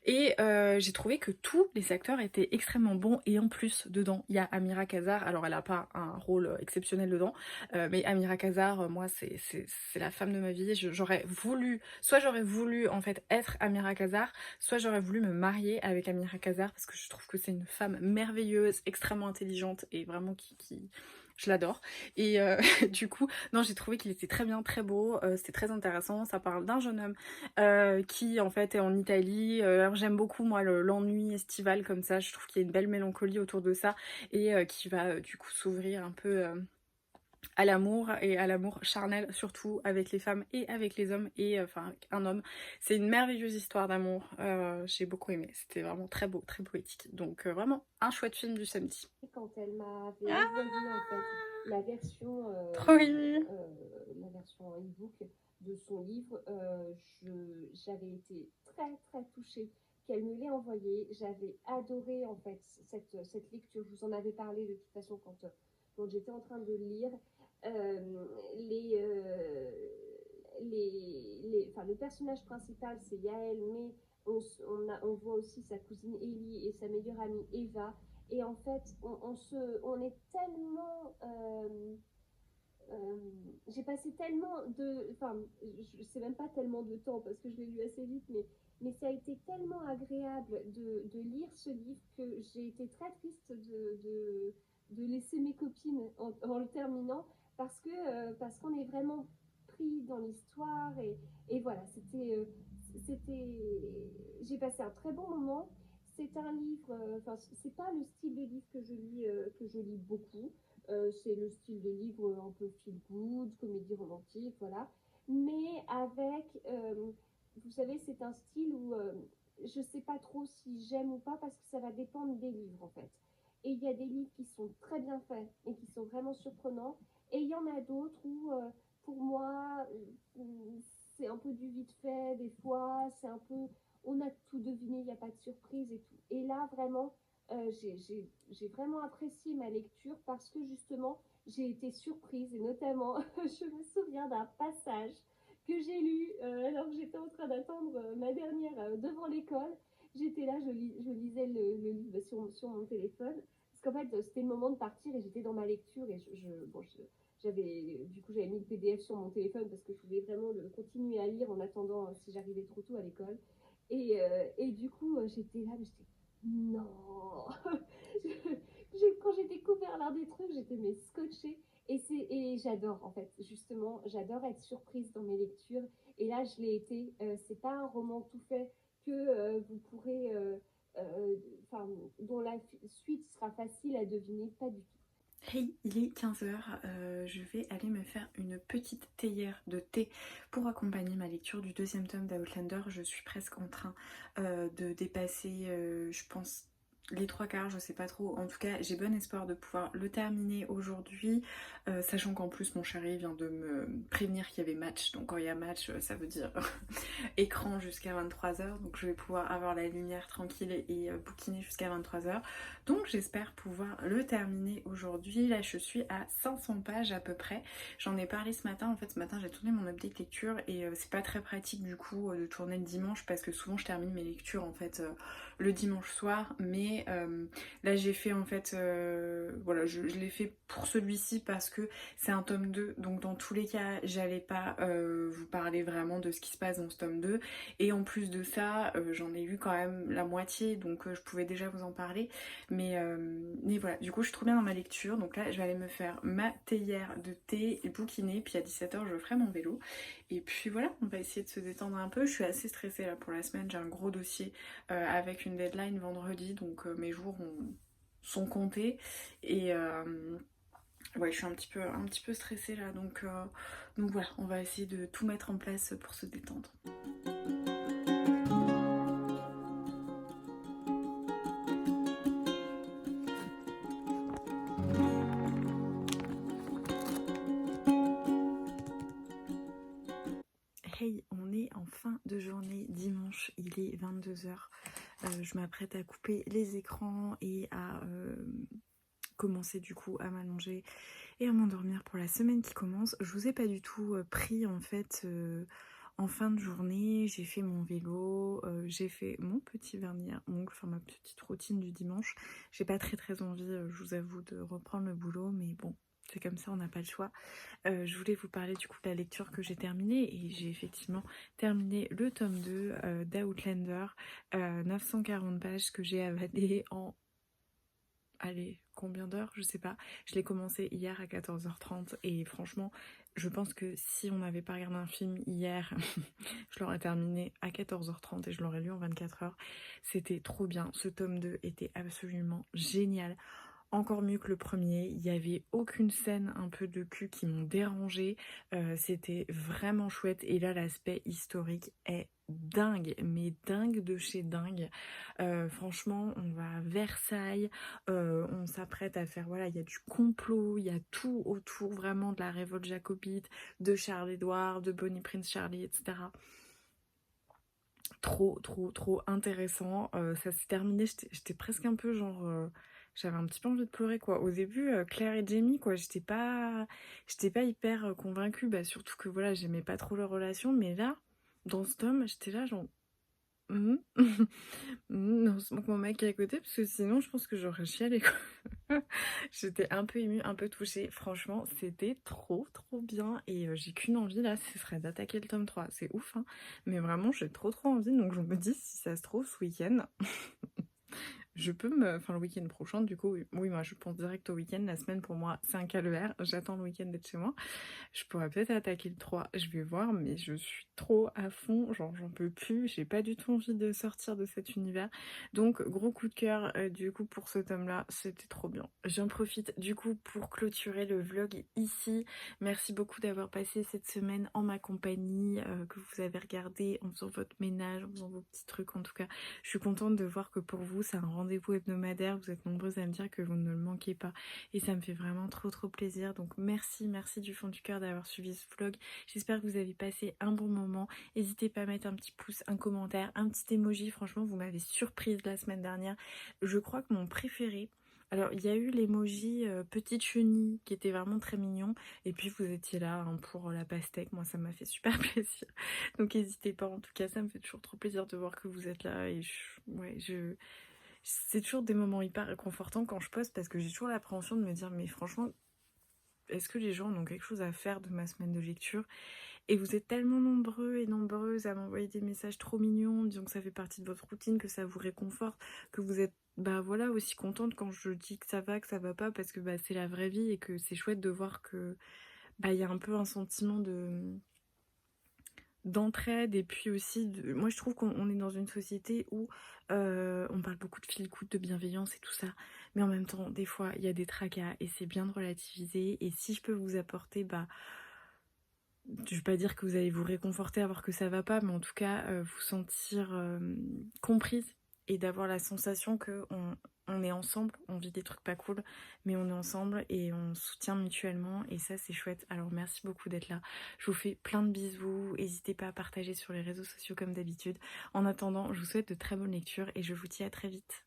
Speaker 1: Et j'ai trouvé que tous les acteurs étaient extrêmement bons, et en plus dedans il y a Amira Kazar. Alors elle a pas un rôle exceptionnel dedans, mais Amira Kazar, moi c'est la femme de ma vie. Soit j'aurais voulu en fait être Amira Kazar, soit j'aurais voulu me marier avec Amira Kazar parce que je trouve que c'est une femme merveilleuse, extrêmement intelligente et vraiment qui je l'adore. Et du coup, non, j'ai trouvé qu'il était très bien, très beau, c'était très intéressant. Ça parle d'un jeune homme qui en fait est en Italie. Alors j'aime beaucoup moi l'ennui estival comme ça, je trouve qu'il y a une belle mélancolie autour de ça, et qui va du coup s'ouvrir un peu à l'amour, et à l'amour charnel surtout avec les femmes et avec les hommes, et enfin avec un homme. C'est une merveilleuse histoire d'amour, j'ai beaucoup aimé, c'était vraiment très beau, très poétique, donc vraiment un chouette film du samedi.
Speaker 3: Quand elle m'avait envoyé en fait la version la version e-book de son livre, j'avais été très touchée qu'elle me l'ait envoyé. J'avais adoré en fait cette lecture. Je vous en avais parlé de toute façon quand j'étais en train de le lire. Le personnage principal c'est Yael, mais on voit aussi sa cousine Ellie et sa meilleure amie Eva. Et en fait, on est tellement... j'ai passé tellement de... Enfin, je sais même pas tellement de temps parce que je l'ai lu assez vite, mais ça a été tellement agréable de lire ce livre que j'ai été très triste de laisser mes copines en le terminant parce qu'on est vraiment pris dans l'histoire, et voilà, j'ai passé un très bon moment. C'est un livre, c'est pas le style de livre que je lis beaucoup. C'est le style de livre un peu feel good, comédie romantique, voilà. Mais avec, vous savez, c'est un style où je sais pas trop si j'aime ou pas parce que ça va dépendre des livres en fait. Et il y a des livres qui sont très bien faits et qui sont vraiment surprenants. Et il y en a d'autres où, pour moi, c'est un peu du vite fait des fois, c'est un peu on a tout deviné, il n'y a pas de surprise et tout. Et là, vraiment, j'ai vraiment apprécié ma lecture parce que justement, j'ai été surprise, et notamment, je me souviens d'un passage que j'ai lu alors que j'étais en train d'attendre ma dernière devant l'école. J'étais là, je lisais le livre sur mon téléphone, parce qu'en fait, c'était le moment de partir et j'étais dans ma lecture, et j'avais mis le PDF sur mon téléphone parce que je voulais vraiment continuer à lire en attendant si j'arrivais trop tôt à l'école. Et du coup, j'étais là, mais j'étais non. Quand j'ai découvert l'un des trucs, j'étais mais scotchée. Et j'adore en fait, justement, j'adore être surprise dans mes lectures. Et là, je l'ai été. C'est pas un roman tout fait que vous pourrez, dont la suite sera facile à deviner, pas du tout.
Speaker 1: Hey, il est 15h, je vais aller me faire une petite théière de thé pour accompagner ma lecture du deuxième tome d'Outlander. Je suis presque en train de dépasser, je pense, les 3/4, je sais pas trop. En tout cas, j'ai bon espoir de pouvoir le terminer aujourd'hui, sachant qu'en plus mon chéri vient de me prévenir qu'il y avait match. Donc quand il y a match, ça veut dire écran jusqu'à 23h. Donc je vais pouvoir avoir la lumière tranquille et bouquiner jusqu'à 23h. Donc j'espère pouvoir le terminer aujourd'hui. Là, je suis à 500 pages à peu près. J'en ai parlé ce matin. En fait, ce matin, j'ai tourné mon update lecture et c'est pas très pratique du coup de tourner le dimanche parce que souvent je termine mes lectures en fait le dimanche soir. Mais là, j'ai fait en fait, voilà, je l'ai fait pour celui-ci parce que c'est un tome 2. Donc dans tous les cas, j'allais pas vous parler vraiment de ce qui se passe dans ce tome 2. Et en plus de ça, j'en ai lu quand même la moitié, donc je pouvais déjà vous en parler. Mais voilà, du coup je suis trop bien dans ma lecture. Donc là je vais aller me faire ma théière de thé et bouquiner. Puis à 17h je ferai mon vélo. Et puis voilà, on va essayer de se détendre un peu. Je suis assez stressée là pour la semaine. J'ai un gros dossier avec une deadline vendredi. Donc mes jours sont comptés. Et ouais, je suis un petit peu stressée là. Donc voilà, on va essayer de tout mettre en place pour se détendre. Hey, on est en fin de journée dimanche, il est 22h. Je m'apprête à couper les écrans et à commencer du coup à m'allonger et à m'endormir pour la semaine qui commence. Je vous ai pas du tout pris en fait en fin de journée. J'ai fait mon vélo, j'ai fait mon petit vernis à ongles, enfin ma petite routine du dimanche. J'ai pas très envie, je vous avoue, de reprendre le boulot, mais bon. C'est comme ça, on n'a pas le choix. Je voulais vous parler du coup de la lecture que j'ai terminée et j'ai effectivement terminé le tome 2 d'Outlander, 940 pages que j'ai avalé en... Allez, combien d'heures? Je sais pas. Je l'ai commencé hier à 14h30 et franchement, je pense que si on n'avait pas regardé un film hier, je l'aurais terminé à 14h30 et je l'aurais lu en 24 heures. C'était trop bien. Ce tome 2 était absolument génial. Encore mieux que le premier, il n'y avait aucune scène un peu de cul qui m'ont dérangé, c'était vraiment chouette et là l'aspect historique est dingue, mais dingue de chez dingue. Franchement, on va à Versailles, on s'apprête à faire, voilà, il y a du complot, il y a tout autour vraiment de la révolte jacobite, de Charles-Édouard, de Bonnie Prince Charlie, etc. Trop intéressant. Ça s'est terminé, j'étais presque un peu genre... j'avais un petit peu envie de pleurer quoi. Au début, Claire et Jamie quoi, j'étais pas hyper convaincue, bah surtout que voilà, j'aimais pas trop leur relation, mais là, dans ce tome, j'étais là genre... Mhm. Non, c'est mon mec qui est à côté, parce que sinon je pense que j'aurais chialé quoi. J'étais un peu émue, un peu touchée. Franchement, c'était trop bien. Et j'ai qu'une envie là, ce serait d'attaquer le tome 3. C'est ouf, hein. Mais vraiment, j'ai trop envie. Donc je me dis, si ça se trouve, ce week-end, je peux me... Enfin, le week-end prochain, du coup, oui, moi je pense direct au week-end. La semaine pour moi, c'est un calvaire. J'attends le week-end d'être chez moi. Je pourrais peut-être attaquer le 3, je vais voir, mais je suis trop à fond, genre j'en peux plus, j'ai pas du tout envie de sortir de cet univers. Donc gros coup de cœur du coup pour ce tome-là, c'était trop bien. J'en profite du coup pour clôturer le vlog ici. Merci beaucoup d'avoir passé cette semaine en ma compagnie, que vous avez regardé en faisant votre ménage, en faisant vos petits trucs en tout cas. Je suis contente de voir que pour vous c'est un rendez-vous hebdomadaire, vous êtes nombreuses à me dire que vous ne le manquez pas et ça me fait vraiment trop plaisir. Donc merci du fond du cœur d'avoir suivi ce vlog. J'espère que vous avez passé un bon moment. N'hésitez pas à mettre un petit pouce, un commentaire, un petit emoji. Franchement, vous m'avez surprise la semaine dernière. Je crois que mon préféré... Alors, il y a eu l'emoji petite chenille qui était vraiment très mignon. Et puis, vous étiez là hein, pour la pastèque. Moi, ça m'a fait super plaisir. Donc, n'hésitez pas. En tout cas, ça me fait toujours trop plaisir de voir que vous êtes là. Et c'est toujours des moments hyper réconfortants quand je poste parce que j'ai toujours l'appréhension de me dire mais franchement, est-ce que les gens ont quelque chose à faire de ma semaine de lecture? Et vous êtes tellement nombreux et nombreuses à m'envoyer des messages trop mignons, disons que ça fait partie de votre routine, que ça vous réconforte, que vous êtes bah voilà aussi contente quand je dis que ça va pas, parce que bah c'est la vraie vie et que c'est chouette de voir que bah il y a un peu un sentiment d'entraide. Et puis aussi moi je trouve qu'on est dans une société où on parle beaucoup de feel good, de bienveillance et tout ça, mais en même temps des fois il y a des tracas et c'est bien de relativiser. Et si je peux vous apporter bah je vais pas dire que vous allez vous réconforter à voir que ça va pas, mais en tout cas vous sentir comprise et d'avoir la sensation que on est ensemble, on vit des trucs pas cool, mais on est ensemble et on se soutient mutuellement et ça c'est chouette. Alors merci beaucoup d'être là. Je vous fais plein de bisous, n'hésitez pas à partager sur les réseaux sociaux comme d'habitude. En attendant, je vous souhaite de très bonnes lectures et je vous dis à très vite.